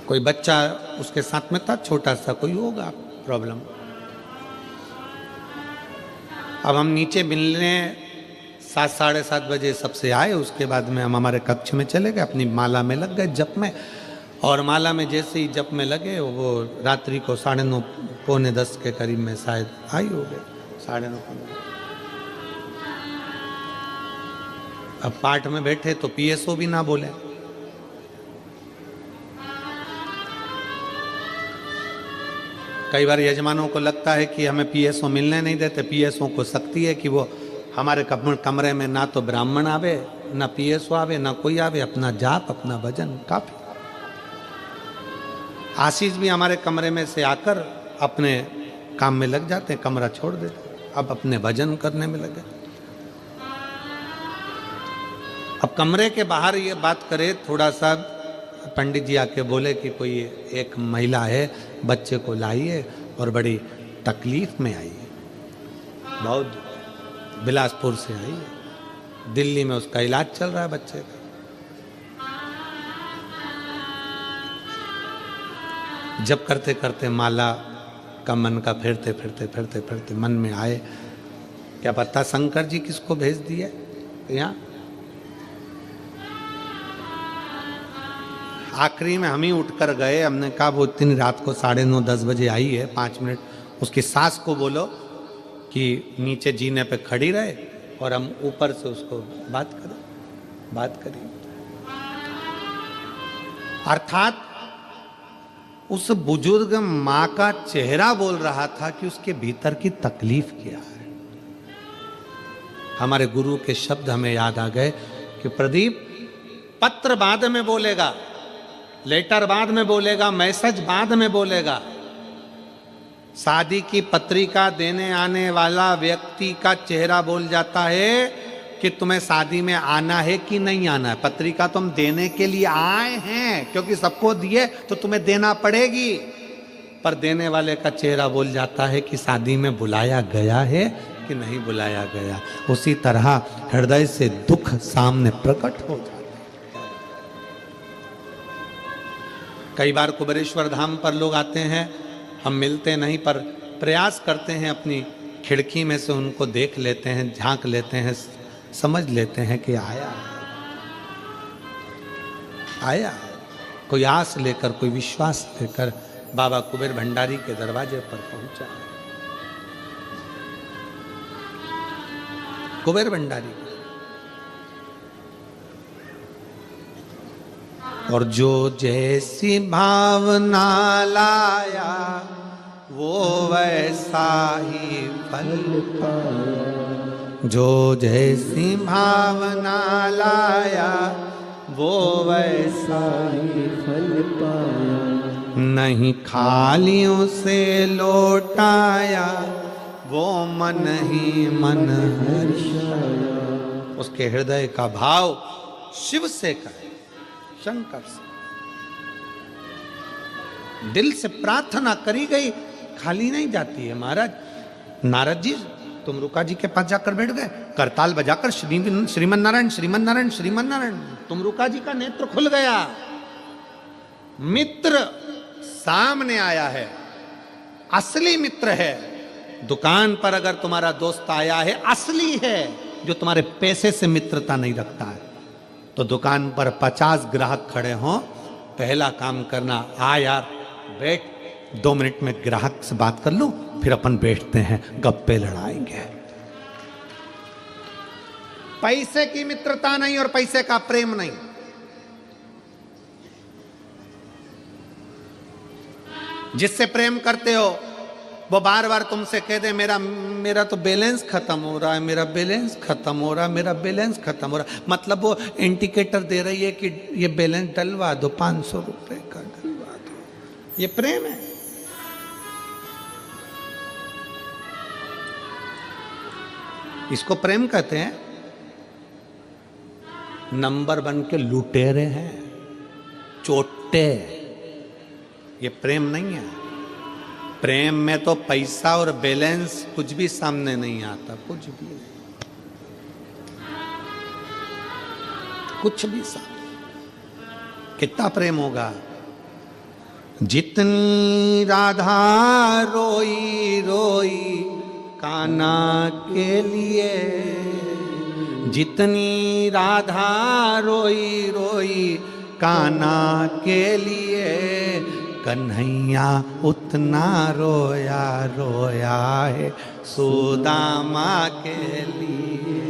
कोई बच्चा उसके साथ में था, छोटा सा कोई होगा प्रॉब्लम। अब हम नीचे मिलने 7 साढ़े 7 बजे सबसे आए, उसके बाद में हम हमारे कक्ष में चले गए, अपनी माला में लग गए जप में। और माला में जैसे ही जप में लगे वो रात्रि को 9:30 पौने 10 के करीब में शायद आई हो गए, 9:30। अब पाठ में बैठे तो पीएसओ भी ना बोले। कई बार यजमानों को लगता है कि हमें पीएसओ मिलने नहीं देते। पीएसओ को शक्ति है कि वो हमारे कमरे में ना तो ब्राह्मण आवे, ना पीएसओ आवे, ना कोई आवे, अपना जाप अपना भजन काफी। आशीष भी हमारे कमरे में से आकर अपने काम में लग जाते हैं, कमरा छोड़ देते, अब अपने भजन करने में लगे। अब कमरे के बाहर ये बात करे, थोड़ा सा पंडित जी आके बोले कि कोई एक महिला है, बच्चे को लाइए और बड़ी तकलीफ में आई है, बहुत बिलासपुर से आई है, दिल्ली में उसका इलाज चल रहा है बच्चे का। जब करते करते माला का मन का फिरते फिरते फिरते फिरते मन में आए, क्या पता शंकर जी किसको भेज दिए यहाँ। आखिरी में हम ही उठकर गए, हमने कहा वो इतनी रात को 9:30-10 बजे आई है, 5 मिनट उसकी सास को बोलो कि नीचे जीने पे खड़ी रहे और हम ऊपर से उसको बात करें। अर्थात उस बुजुर्ग माँ का चेहरा बोल रहा था कि उसके भीतर की तकलीफ क्या है। हमारे गुरु के शब्द हमें याद आ गए कि प्रदीप, पत्र बाद में बोलेगा, लेटर बाद में बोलेगा, मैसेज बाद में बोलेगा, शादी की पत्रिका देने आने वाला व्यक्ति का चेहरा बोल जाता है कि तुम्हें शादी में आना है कि नहीं आना है। पत्रिका तुम देने के लिए आए हैं क्योंकि सबको दिए तो तुम्हें देना पड़ेगी, पर देने वाले का चेहरा बोल जाता है कि शादी में बुलाया गया है कि नहीं बुलाया गया। उसी तरह हृदय से दुख सामने प्रकट हो जाता है। कई बार कुबेरेश्वर धाम पर लोग आते हैं, हम मिलते नहीं, पर प्रयास करते हैं, अपनी खिड़की में से उनको देख लेते हैं, झांक लेते हैं, समझ लेते हैं कि आया कोई आस लेकर, कोई विश्वास लेकर बाबा कुबेर भंडारी के दरवाजे पर पहुंचा। कुबेर भंडारी, और जो जैसी भावना लाया वो वैसा ही फल पाया। जो जैसी भावना लाया वो वैसा ही फल पाया। नहीं खालियों से लौटाया वो मन ही मन हर्षाया। उसके हृदय का भाव शिव से करे, शंकर से, दिल से प्रार्थना करी गई खाली नहीं जाती है। महाराज नारद जी तुमरुका जी के पास जाकर बैठ गए, करताल बजाकर श्रीमन नारायण श्रीमन नारायण श्रीमन नारायण। तुमरुका जी का नेत्र खुल गया, मित्र सामने आया है, असली मित्र है। दुकान पर अगर तुम्हारा दोस्त आया है, असली है, जो तुम्हारे पैसे से मित्रता नहीं रखता है। तो दुकान पर 50 ग्राहक खड़े हों, पहला काम करना, आ यार बैठ, 2 मिनट में ग्राहक से बात कर लूं, फिर अपन बैठते हैं, गप्पे लड़ाएंगे। पैसे की मित्रता नहीं और पैसे का प्रेम नहीं। जिससे प्रेम करते हो वो बार बार तुमसे कह दे मेरा तो बैलेंस खत्म हो रहा है, मेरा बैलेंस खत्म हो रहा है, मेरा बैलेंस खत्म हो रहा है। मतलब वो इंडिकेटर दे रही है कि ये बैलेंस डलवा दो, 500 रुपए का डलवा दो। ये प्रेम है। इसको प्रेम कहते हैं। नंबर 1 के लुटेरे हैं, चोटे। ये प्रेम नहीं है। प्रेम में तो पैसा और बैलेंस कुछ भी सामने नहीं आता, कुछ भी नहीं, कुछ भी सामने। कितना प्रेम होगा। जितनी राधा रोई रोई कान्हा के लिए, जितनी राधा रोई रोई कान्हा के लिए, कन्हैया उतना रोया रोया है सुदामा के लिए।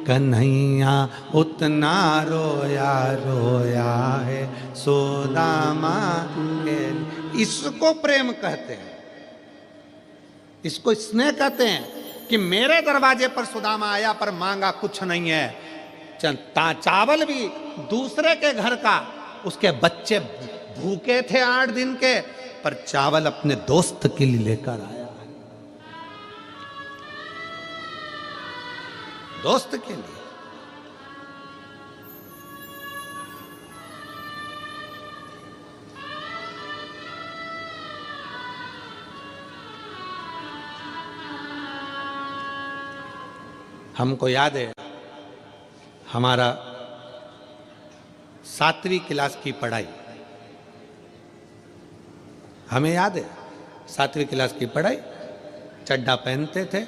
कन्हैया उतना रोया रोया है सुदामा के लिए। इसको प्रेम कहते हैं, इसको स्नेह कहते हैं कि मेरे दरवाजे पर सुदामा आया पर मांगा कुछ नहीं है। चावल भी दूसरे के घर का, उसके बच्चे भूखे थे 8 दिन के, पर चावल अपने दोस्त के लिए लेकर आया, दोस्त के लिए। हमको याद है हमारा 7वीं क्लास की पढ़ाई, हमें याद है 7वीं क्लास की पढ़ाई। चड्डा पहनते थे,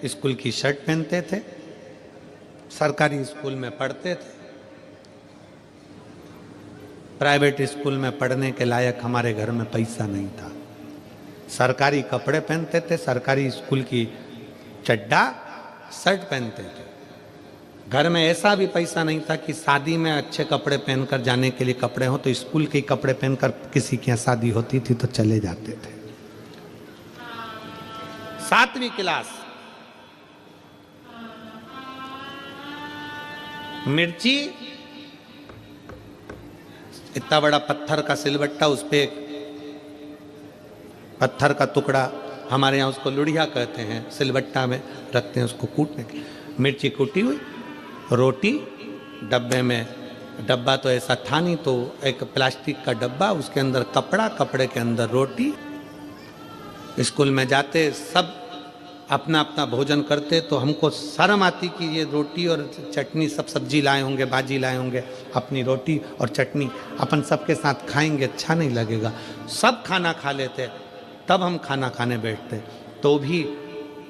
स्कूल की शर्ट पहनते थे, सरकारी स्कूल में पढ़ते थे। प्राइवेट स्कूल में पढ़ने के लायक हमारे घर में पैसा नहीं था। सरकारी कपड़े पहनते थे, सरकारी स्कूल की चड्डा शर्ट पहनते थे। घर में ऐसा भी पैसा नहीं था कि शादी में अच्छे कपड़े पहनकर जाने के लिए कपड़े हो, तो स्कूल के कपड़े पहनकर किसी की शादी होती थी तो चले जाते थे। 7वीं क्लास, मिर्ची, इतना बड़ा पत्थर का सिलबट्टा, उस पे पत्थर का टुकड़ा, हमारे यहाँ उसको लुढ़िया कहते हैं, सिलबट्टा में रखते हैं उसको कूटने के। मिर्ची कूटी हुई, रोटी डब्बे में, डब्बा तो ऐसा था नहीं, तो एक प्लास्टिक का डब्बा, उसके अंदर कपड़ा, कपड़े के अंदर रोटी। स्कूल में जाते सब अपना अपना भोजन करते, तो हमको शर्म आती कि ये रोटी और चटनी, सब सब्जी लाए होंगे, भाजी लाए होंगे, अपनी रोटी और चटनी अपन सबके साथ खाएंगे, अच्छा नहीं लगेगा। सब खाना खा लेते, तब हम खाना खाने बैठते। तो भी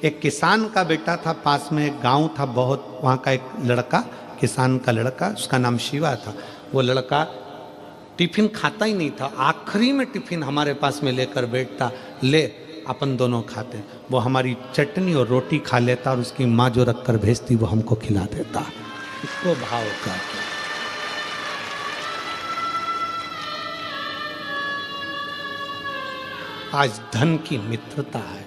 एक किसान का बेटा था, पास में एक गांव था बहुत, वहाँ का एक लड़का, किसान का लड़का, उसका नाम शिवा था। वो लड़का टिफिन खाता ही नहीं था, आखिरी में टिफिन हमारे पास में लेकर बैठता, ले अपन दोनों खाते। वो हमारी चटनी और रोटी खा लेता और उसकी माँ जो रख कर भेजती वो हमको खिला देता। इसको भाव कहते हैं। आज धन की मित्रता है।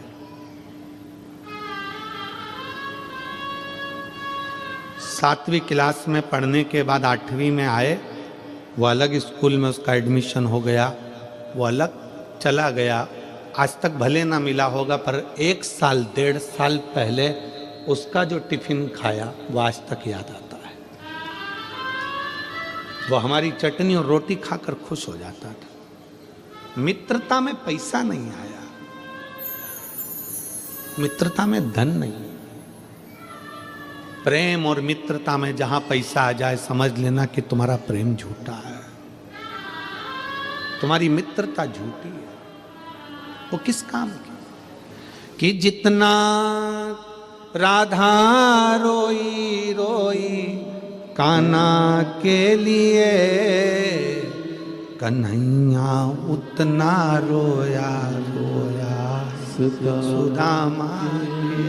सातवीं क्लास में पढ़ने के बाद 8वीं में आए, वो अलग स्कूल में उसका एडमिशन हो गया, वो अलग चला गया। आज तक भले ना मिला होगा, पर 1 साल 1.5 साल पहले उसका जो टिफिन खाया वो आज तक याद आता है। वो हमारी चटनी और रोटी खाकर खुश हो जाता था। मित्रता में पैसा नहीं आया, मित्रता में धन नहीं। प्रेम और मित्रता में जहां पैसा आ जाए, समझ लेना कि तुम्हारा प्रेम झूठा है, तुम्हारी मित्रता झूठी है। वो किस काम की? कि जितना राधा रोई रोई कान्हा के लिए, कन्हैया उतना रोया रोया सुदामा के।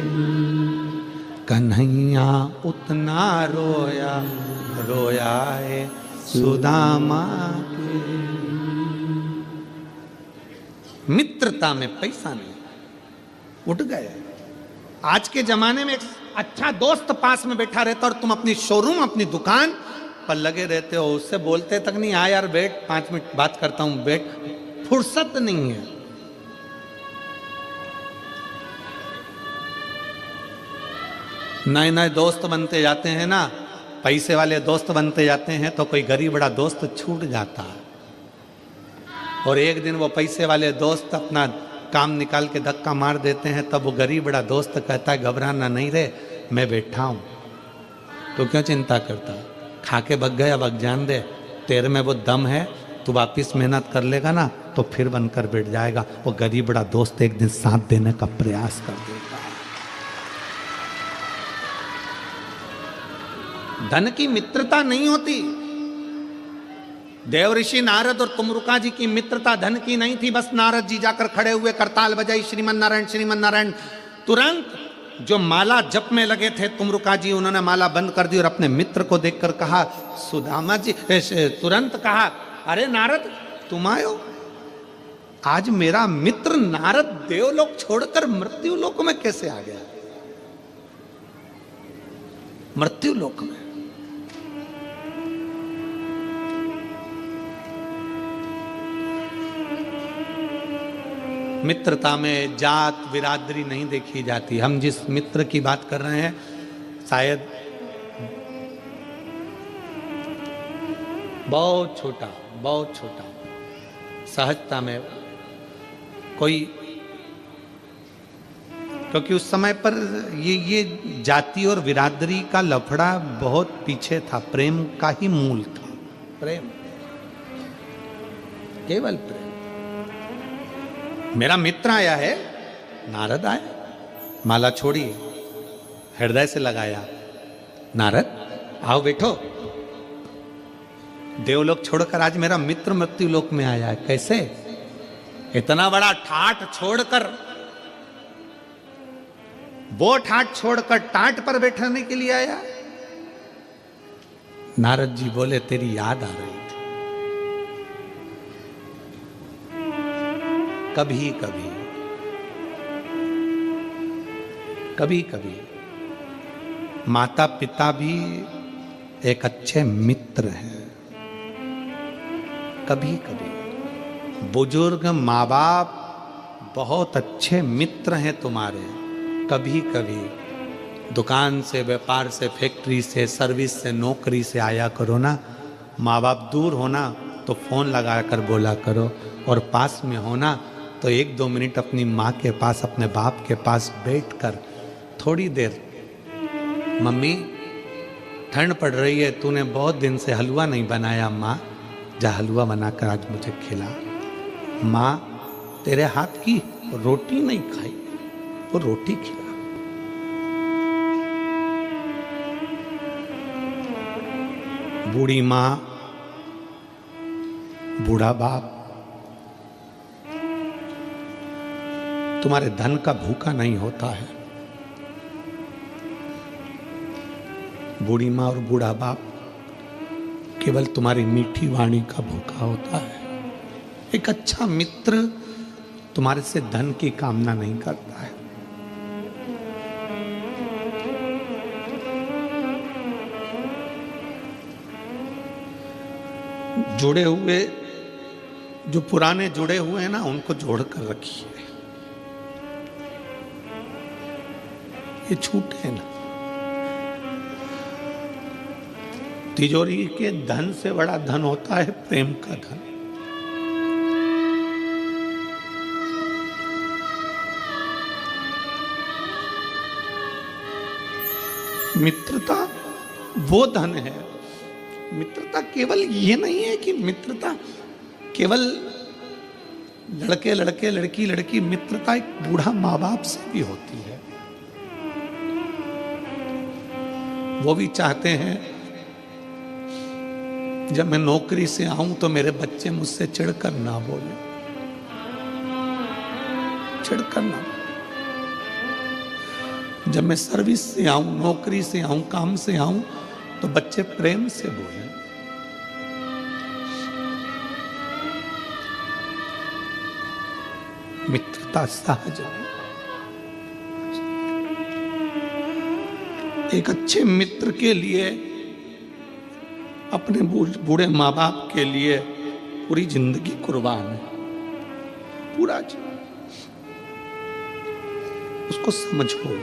कन्हैया उतना रोया रोया है सुदामा के। मित्रता में पैसा नहीं, उठ गए। आज के जमाने में एक अच्छा दोस्त पास में बैठा रहता और तुम अपनी शोरूम, अपनी दुकान पर लगे रहते हो, उससे बोलते तक नहीं, आ यार बैठ 5 मिनट बात करता हूं, बैठ। फुर्सत नहीं है। नए नए दोस्त बनते जाते हैं ना, पैसे वाले दोस्त बनते जाते हैं तो कोई गरीब बड़ा दोस्त छूट जाता है। और एक दिन वो पैसे वाले दोस्त अपना काम निकाल के धक्का मार देते हैं, तब वो गरीब बड़ा दोस्त कहता है घबराना नहीं रे, मैं बैठा हूँ, तो क्यों चिंता करता, खा के बग गया, बग जान दे, तेरे में वो दम है, तू वापिस मेहनत कर लेगा ना तो फिर बनकर बैठ जाएगा। वो गरीब बड़ा दोस्त एक दिन साथ देने का प्रयास कर देगा। धन की मित्रता नहीं होती। देव ऋषि नारद और तुमरुका जी की मित्रता धन की नहीं थी। बस नारद जी जाकर खड़े हुए, करताल बजाई, श्रीमन नारायण श्रीमन नारायण। तुरंत जो माला जप में लगे थे तुमरुका जी, उन्होंने माला बंद कर दी और अपने मित्र को देखकर कहा, सुदामा जी, तुरंत कहा, अरे नारद तुम आयो। आज मेरा मित्र नारद देवलोक छोड़कर मृत्युलोक में कैसे आ गया? मृत्युलोक में मित्रता में जात बिरादरी नहीं देखी जाती। हम जिस मित्र की बात कर रहे हैं, शायद बहुत छोटा, बहुत छोटा, सहजता में कोई, क्योंकि उस समय पर ये जाति और बिरादरी का लफड़ा बहुत पीछे था। प्रेम का ही मूल था, प्रेम, केवल प्रेम। मेरा मित्र आया है, नारद आए, माला छोड़ी, हृदय से लगाया, नारद आओ बैठो। देवलोक छोड़कर आज मेरा मित्र मृत्युलोक में आया है, कैसे? इतना बड़ा ठाट छोड़कर, वो ठाट छोड़कर टाट पर बैठने के लिए आया। नारद जी बोले, तेरी याद आ रही थी। कभी कभी, कभी कभी माता पिता भी एक अच्छे मित्र हैं। कभी कभी बुजुर्ग माँ बाप बहुत अच्छे मित्र हैं तुम्हारे। कभी कभी दुकान से, व्यापार से, फैक्ट्री से, सर्विस से, नौकरी से आया करो ना, माँ बाप दूर होना तो फ़ोन लगा कर बोला करो, और पास में होना तो 1-2 मिनट अपनी माँ के पास, अपने बाप के पास बैठकर थोड़ी देर, मम्मी ठंड पड़ रही है, तूने बहुत दिन से हलवा नहीं बनाया, माँ जा हलवा बनाकर आज मुझे खिला। माँ तेरे हाथ की रोटी नहीं खाई, वो रोटी खिला। बूढ़ी माँ, बूढ़ा बाप तुम्हारे धन का भूखा नहीं होता है। बूढ़ी माँ और बूढ़ा बाप केवल तुम्हारी मीठी वाणी का भूखा होता है। एक अच्छा मित्र तुम्हारे से धन की कामना नहीं करता है। जुड़े हुए, जो पुराने जुड़े हुए हैं ना, उनको जोड़ कर रखिए, ये छूटे ना। तिजोरी के धन से बड़ा धन होता है प्रेम का धन। मित्रता वो धन है। मित्रता केवल ये नहीं है कि मित्रता केवल लड़के लड़के, लड़की लड़की। मित्रता एक बूढ़ा माँ बाप से भी होती है। वो भी चाहते हैं जब मैं नौकरी से आऊं तो मेरे बच्चे मुझसे चिढ़कर ना बोले, चिढ़कर ना बोले। जब मैं सर्विस से आऊं, नौकरी से आऊं, काम से आऊं तो बच्चे प्रेम से बोले। मित्रता सहज है। एक अच्छे मित्र के लिए, अपने बूढ़े माँ बाप के लिए पूरी जिंदगी कुर्बान है, पूरा जीवन। उसको समझो।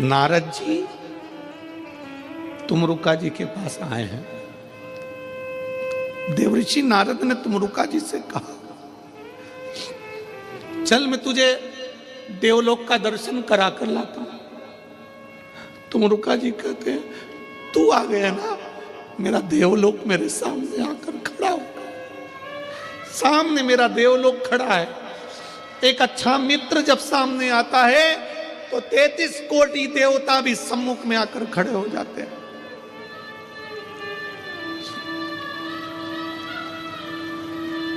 नारद जी तुमरुका जी के पास आए हैं। देवऋषि नारद ने तुमरुका जी से कहा, चल मैं तुझे देवलोक का दर्शन करा कर लाता हूं। तुमरुका जी कहते हैं, तू आ गया ना, मेरा देवलोक मेरे सामने आकर खड़ा हो। सामने मेरा देवलोक खड़ा है। एक अच्छा मित्र जब सामने आता है तो 33 कोटि देवता भी सम्मुख में आकर खड़े हो जाते हैं।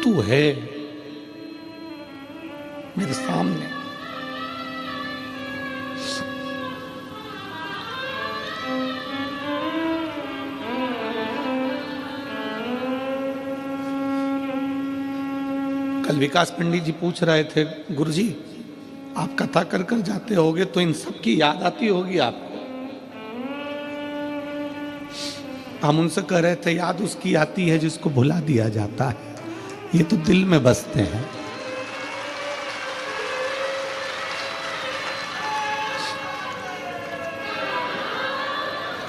तू है मेरे सामने। कल विकास पंडित जी पूछ रहे थे, गुरुजी आप कथा कर कर जाते होगे तो इन सब की याद आती होगी आपको। हम उनसे कह रहे थे, याद उसकी आती है जिसको भुला दिया जाता है, ये तो दिल में बसते हैं।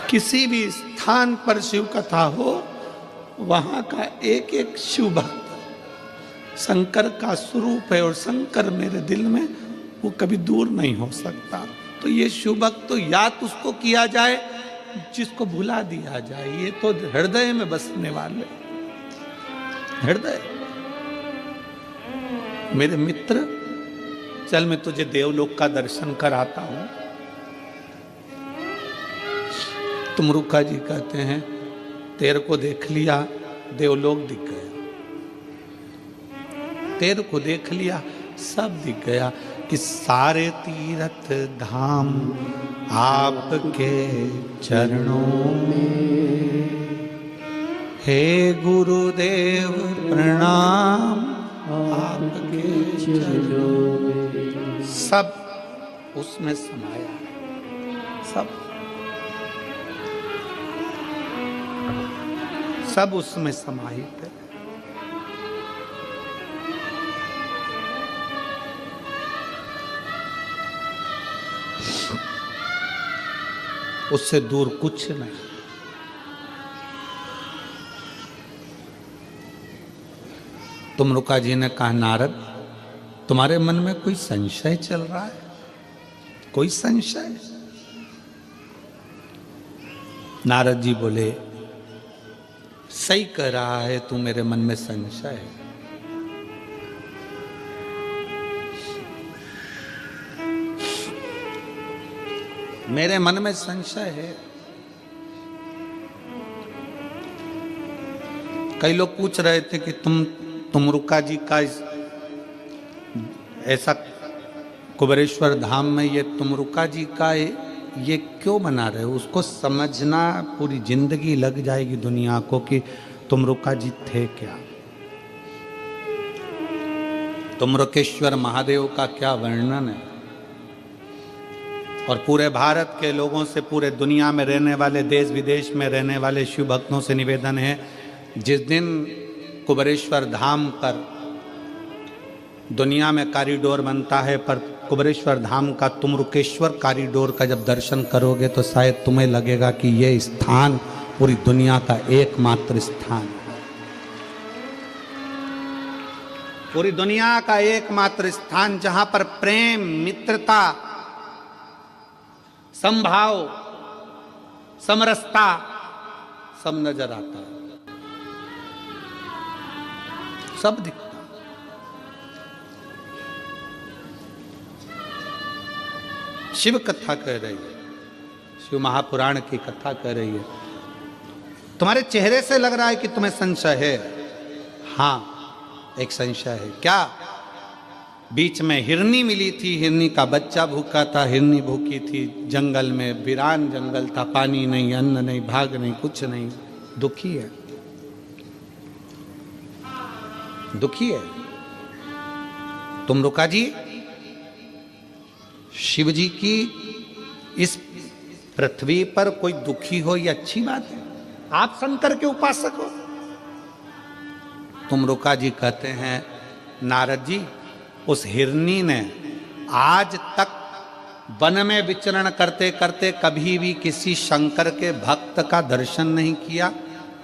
किसी भी स्थान पर शिव कथा हो, वहां का एक एक शिव भक्त शंकर का स्वरूप है और शंकर मेरे दिल में, वो कभी दूर नहीं हो सकता। तो ये शिव भक्त तो याद उसको किया जाए जिसको भुला दिया जाए, ये तो हृदय में बसने वाले। हृदय मेरे मित्र, चल मैं तुझे देवलोक का दर्शन कराता हूं। तुमरुका जी कहते हैं, तेरे को देख लिया, देवलोक दिख गया। तेरे को देख लिया, सब दिख गया कि सारे तीर्थ धाम आपके चरणों में। हे गुरुदेव प्रणाम आपके चरणों में। सब उसमें समाया, सब उसमें समाहित है। उससे दूर कुछ नहीं। तुमरुका जी ने कहा, नारद तुम्हारे मन में कोई संशय चल रहा है? कोई संशय? नारद जी बोले, सही कह रहा है तू, मेरे मन में संशय है। मेरे मन में संशय है। कई लोग पूछ रहे थे कि तुमरुका जी का ऐसा कुबेरेश्वर धाम में ये तुमरुका जी का ये क्यों बना रहे हो? उसको समझना पूरी जिंदगी लग जाएगी दुनिया को कि तुमरुका जी थे क्या। तुमरुकेश्वर महादेव का क्या वर्णन है। और पूरे भारत के लोगों से, पूरे दुनिया में रहने वाले, देश विदेश में रहने वाले शिव भक्तों से निवेदन है, जिस दिन कुबेरेश्वर धाम पर दुनिया में कॉरिडोर बनता है, पर कुबेरेश्वर धाम का तुमरुकेश्वर कॉरिडोर का जब दर्शन करोगे तो शायद तुम्हें लगेगा कि यह स्थान पूरी दुनिया का एकमात्र स्थान है। पूरी दुनिया का एकमात्र स्थान जहां पर प्रेम, मित्रता, संभाव, समरसता सब नजर आता है, सब दिखता। शिव कथा कह रही है, शिव महापुराण की कथा कह रही है। तुम्हारे चेहरे से लग रहा है कि तुम्हें संशय है। हाँ, एक संशय है। क्या? बीच में हिरनी मिली थी, हिरनी का बच्चा भूखा था, हिरनी भूखी थी जंगल में, वीरान जंगल था, पानी नहीं, अन्न नहीं, भाग नहीं, कुछ नहीं, दुखी है, दुखी है। तुमरुका जी शिव जी की इस पृथ्वी पर कोई दुखी हो ये अच्छी बात है। आप शंकर के उपासक हो। तुमरुका जी कहते हैं, नारद जी उस हिरनी ने आज तक वन में विचरण करते करते कभी भी किसी शंकर के भक्त का दर्शन नहीं किया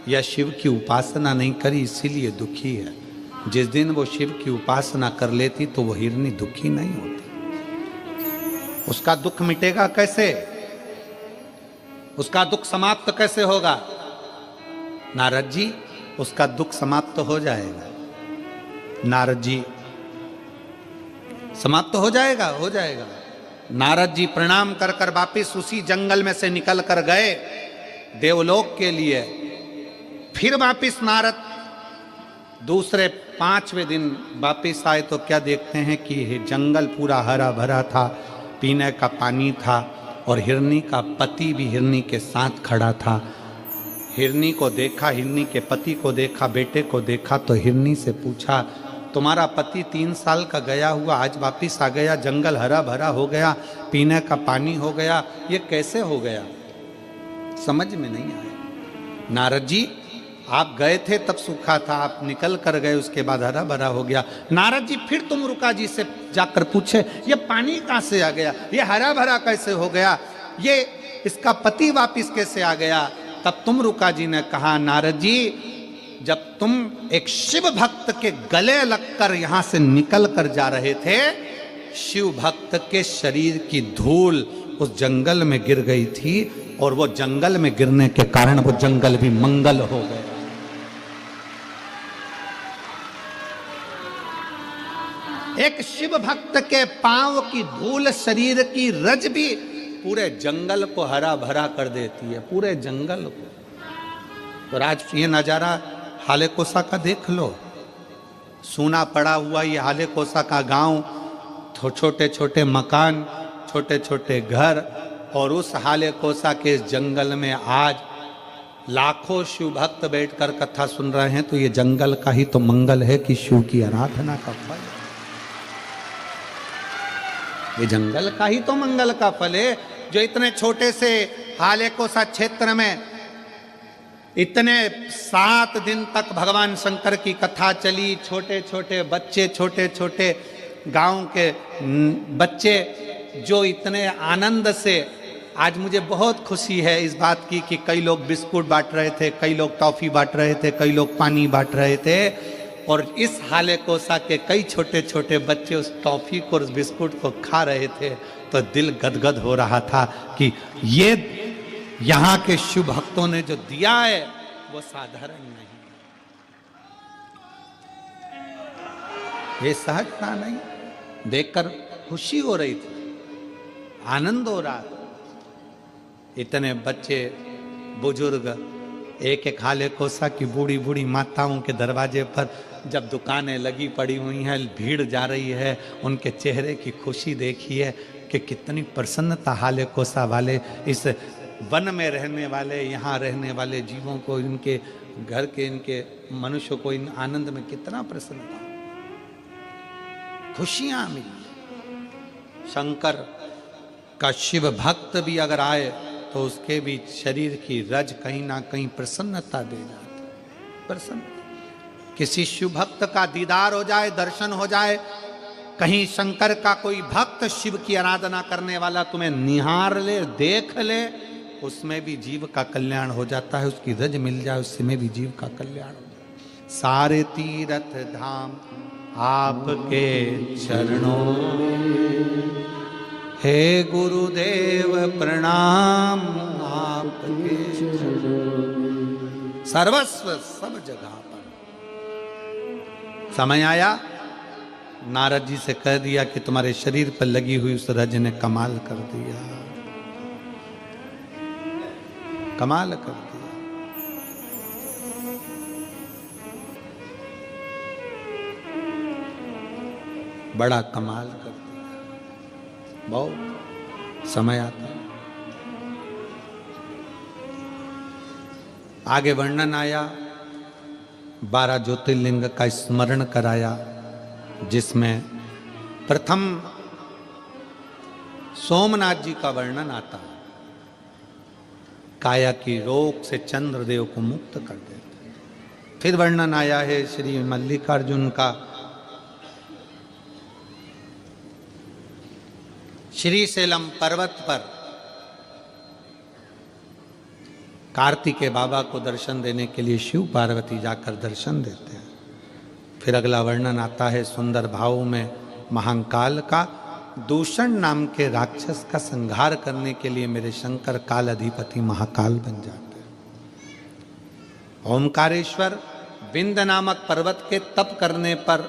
या शिव की उपासना नहीं करी, इसीलिए दुखी है। जिस दिन वो शिव की उपासना कर लेती तो वो हिरनी दुखी नहीं होती। उसका दुख मिटेगा कैसे? उसका दुख समाप्त कैसे होगा? नारद जी, उसका दुख समाप्त हो जाएगा। नारद जी, समाप्त हो जाएगा, हो जाएगा। नारद जी प्रणाम कर कर वापिस उसी जंगल में से निकल कर गए देवलोक के लिए। फिर वापिस नारद दूसरे 5वें दिन वापिस आए तो क्या देखते हैं कि ये जंगल पूरा हरा भरा था, पीने का पानी था और हिरनी का पति भी हिरनी के साथ खड़ा था। हिरनी को देखा, हिरनी के पति को देखा, बेटे को देखा तो हिरनी से पूछा, तुम्हारा पति 3 साल का गया हुआ आज वापिस आ गया, जंगल हरा भरा हो गया, पीने का पानी हो गया, ये कैसे हो गया? समझ में नहीं आया। नारद जी, आप गए थे तब सूखा था, आप निकल कर गए उसके बाद हरा भरा हो गया। नारद जी फिर तुम रुका जी से जाकर पूछे, ये पानी कहाँ से आ गया, ये हरा भरा कैसे हो गया, ये इसका पति वापिस कैसे आ गया? तब तुम रुका जी ने कहा, नारद जी जब तुम एक शिव भक्त के गले लगकर यहां से निकल कर जा रहे थे, शिव भक्त के शरीर की धूल उस जंगल में गिर गई थी और वो जंगल में गिरने के कारण वो जंगल भी मंगल हो गया। एक शिव भक्त के पांव की धूल, शरीर की रज भी पूरे जंगल को हरा भरा कर देती है, पूरे जंगल को। तो आज ये नजारा हाले कोसा का देख लो, सूना पड़ा हुआ ये हाले कोसा का गांव, छोटे छोटे मकान, छोटे छोटे घर, और उस हाले कोसा के जंगल में आज लाखों शिव भक्त बैठकर कथा सुन रहे हैं। तो ये जंगल का ही तो मंगल है कि शिव की आराधना का फल, ये जंगल का ही तो मंगल का फल है। जो इतने छोटे से हाले कोसा क्षेत्र में इतने 7 दिन तक भगवान शंकर की कथा चली, छोटे छोटे बच्चे, छोटे छोटे गांव के बच्चे जो इतने आनंद से, आज मुझे बहुत खुशी है इस बात की कि कई लोग बिस्कुट बांट रहे थे, कई लोग टॉफी बांट रहे थे, कई लोग पानी बांट रहे थे, और इस हाले कोसा के कई छोटे छोटे बच्चे उस टॉफी को, उस बिस्कुट को खा रहे थे। तो दिल गदगद हो रहा था कि ये यहाँ के शिव भक्तों ने जो दिया है वो साधारण नहीं, ये सहजता नहीं। देखकर खुशी हो रही थी, आनंद हो रहा था। इतने बच्चे, बुजुर्ग, एक एक हाले कोसा की बूढ़ी बूढ़ी माताओं के दरवाजे पर जब दुकानें लगी पड़ी हुई हैं, भीड़ जा रही है, उनके चेहरे की खुशी देखिए कि कितनी प्रसन्नता हाले कोसा वाले, इस वन में रहने वाले, यहाँ रहने वाले जीवों को, इनके घर के, इनके मनुष्य को इन आनंद में कितना प्रसन्नता, खुशियां मिली। शंकर का शिव भक्त भी अगर आए तो उसके भी शरीर की रज कहीं ना कहीं प्रसन्नता दे जाती, प्रसन्न। किसी शिव भक्त का दीदार हो जाए, दर्शन हो जाए, कहीं शंकर का कोई भक्त शिव की आराधना करने वाला तुम्हें निहार ले, देख ले, उसमें भी जीव का कल्याण हो जाता है। उसकी रज मिल जाए, उसमें भी जीव का कल्याण हो जाए। सारे तीर्थ धाम आपके चरणों, हे गुरुदेव प्रणाम आपके चरणों, सर्वस्व सब जगह पर। समय आया, नारद जी से कह दिया कि तुम्हारे शरीर पर लगी हुई उस रज ने कमाल कर दिया, कमाल कर दिया। बड़ा कमाल कर दिया। बहुत समय आता है। आगे वर्णन आया, 12 ज्योतिर्लिंग का स्मरण कराया, जिसमें प्रथम सोमनाथ जी का वर्णन आता है। काया की रोग से चंद्रदेव को मुक्त कर देते। फिर वर्णन आया है श्री मल्लिकार्जुन का, श्रीशैलम पर्वत पर कार्तिकेय बाबा को दर्शन देने के लिए शिव पार्वती जाकर दर्शन देते हैं। फिर अगला वर्णन आता है सुंदर भाव में, महाकाल का दूषण नाम के राक्षस का संहार करने के लिए मेरे शंकर काल अधिपति महाकाल बन जाते हैं। ओमकारेश्वर विंध्य नामक पर्वत के तप करने पर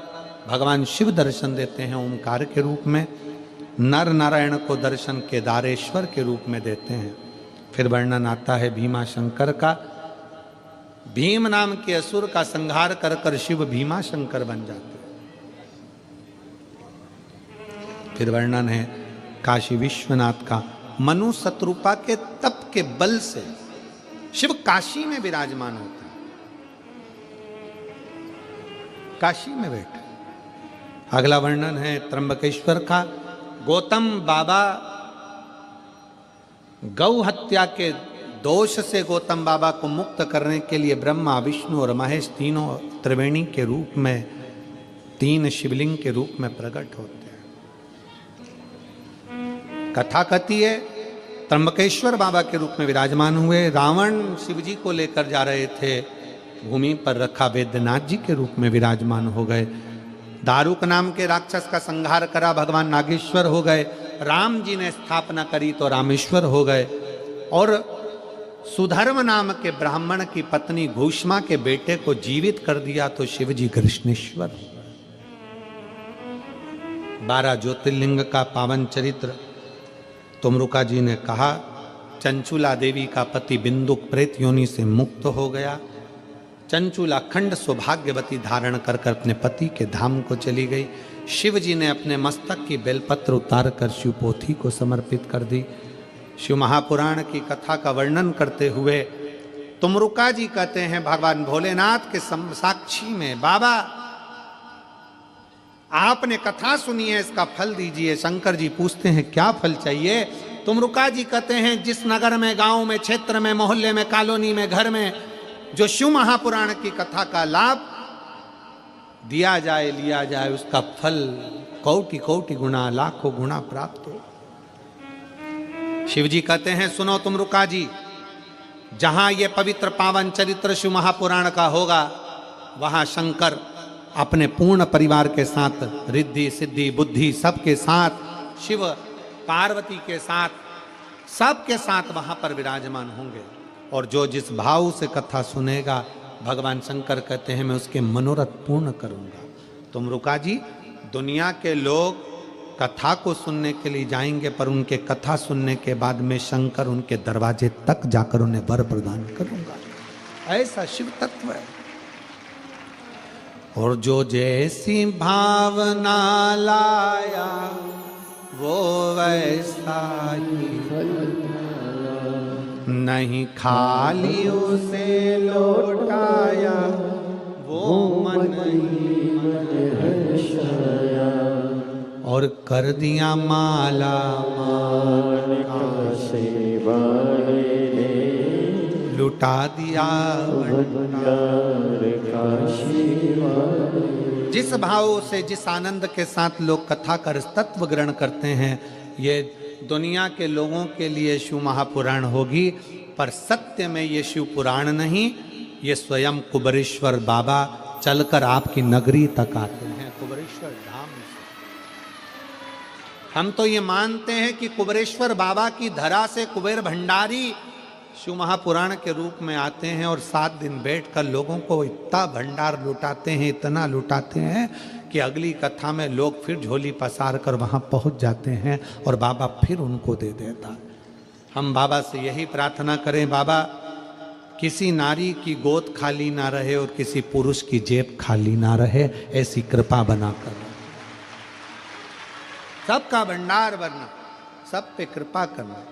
भगवान शिव दर्शन देते हैं ओमकार के रूप में। नर नारायण को दर्शन केदारेश्वर के रूप में देते हैं। फिर वर्णन आता है भीमा शंकर का, भीम नाम के असुर का संहार कर कर शिव भीमा शंकर बन जाते हैं। फिर वर्णन है काशी विश्वनाथ का, मनु शत्रुपा के तप के बल से शिव काशी में विराजमान होते हैं, काशी में बैठे। अगला वर्णन है त्र्यंबकेश्वर का, गौतम बाबा गौ हत्या के दोष से गौतम बाबा को मुक्त करने के लिए ब्रह्मा विष्णु और महेश तीनों त्रिवेणी के रूप में, तीन शिवलिंग के रूप में प्रकट होते हैं। कथा कहती है त्र्यंबकेश्वर बाबा के रूप में विराजमान हुए। रावण शिवजी को लेकर जा रहे थे, भूमि पर रखा वैद्यनाथ जी के रूप में विराजमान हो गए। दारुक नाम के राक्षस का संहार करा, भगवान नागेश्वर हो गए। राम जी ने स्थापना करी तो रामेश्वर हो गए। और सुधर्म नाम के ब्राह्मण की पत्नी घूष्मा के बेटे को जीवित कर दिया तो शिव जी कृष्णेश्वर हो गए। 12 ज्योतिर्लिंग का पावन चरित्र तुमरुका जी ने कहा। चंचुला देवी का पति बिंदुक प्रेत योनि से मुक्त हो गया। चंचुला अखंड सौभाग्यवती धारण कर कर अपने पति के धाम को चली गई। शिव जी ने अपने मस्तक की बेलपत्र उतार कर शिवपोथी को समर्पित कर दी। शिव महापुराण की कथा का वर्णन करते हुए तुमरुका जी कहते हैं भगवान भोलेनाथ के साक्षी में, बाबा आपने कथा सुनी है, इसका फल दीजिए। शंकर जी पूछते हैं क्या फल चाहिए? तुमरुका जी कहते हैं जिस नगर में, गांव में, क्षेत्र में, मोहल्ले में, कॉलोनी में, घर में जो शिव महापुराण की कथा का लाभ दिया जाए, लिया जाए, उसका फल कोटि कोटि गुना, लाखों गुना प्राप्त हो। शिव जी कहते हैं सुनो तुमरुका जी, जहां ये पवित्र पावन चरित्र शिव महापुराण का होगा, वहां शंकर अपने पूर्ण परिवार के साथ, रिद्धि सिद्धि बुद्धि सबके साथ, शिव पार्वती के साथ, सबके साथ वहां पर विराजमान होंगे। और जो जिस भाव से कथा सुनेगा, भगवान शंकर कहते हैं मैं उसके मनोरथ पूर्ण करूंगा। तुमरुका जी, दुनिया के लोग कथा को सुनने के लिए जाएंगे, पर उनके कथा सुनने के बाद में शंकर उनके दरवाजे तक जाकर उन्हें वर प्रदान करूंगा। ऐसा शिव तत्व है। और जो जैसी भावना लाया वो वैसा ही, नहीं खाली उसे लौटाया वो मन ही हर्षाया। और कर दिया माला माला से लुटा दिया जिस भाव से, जिस आनंद के साथ लोग कथा का तत्व ग्रहण करते हैं, ये दुनिया के लोगों के लिए शिव महापुराण होगी, पर सत्य में ये शिव पुराण नहीं, ये स्वयं कुबेरेश्वर बाबा चलकर आपकी नगरी तक आते हैं, कुबेरेश्वर धाम से। हम तो ये मानते हैं कि कुबेरेश्वर बाबा की धरा से कुबेर भंडारी शिव महापुराण के रूप में आते हैं और 7 दिन बैठकर लोगों को इतना भंडार लुटाते हैं, इतना लुटाते हैं कि अगली कथा में लोग फिर झोली पसार कर वहाँ पहुँच जाते हैं और बाबा फिर उनको दे देता। हम बाबा से यही प्रार्थना करें, बाबा किसी नारी की गोद खाली ना रहे और किसी पुरुष की जेब खाली ना रहे, ऐसी कृपा बनाकर सबका भंडार भरना, सब पे कृपा करना।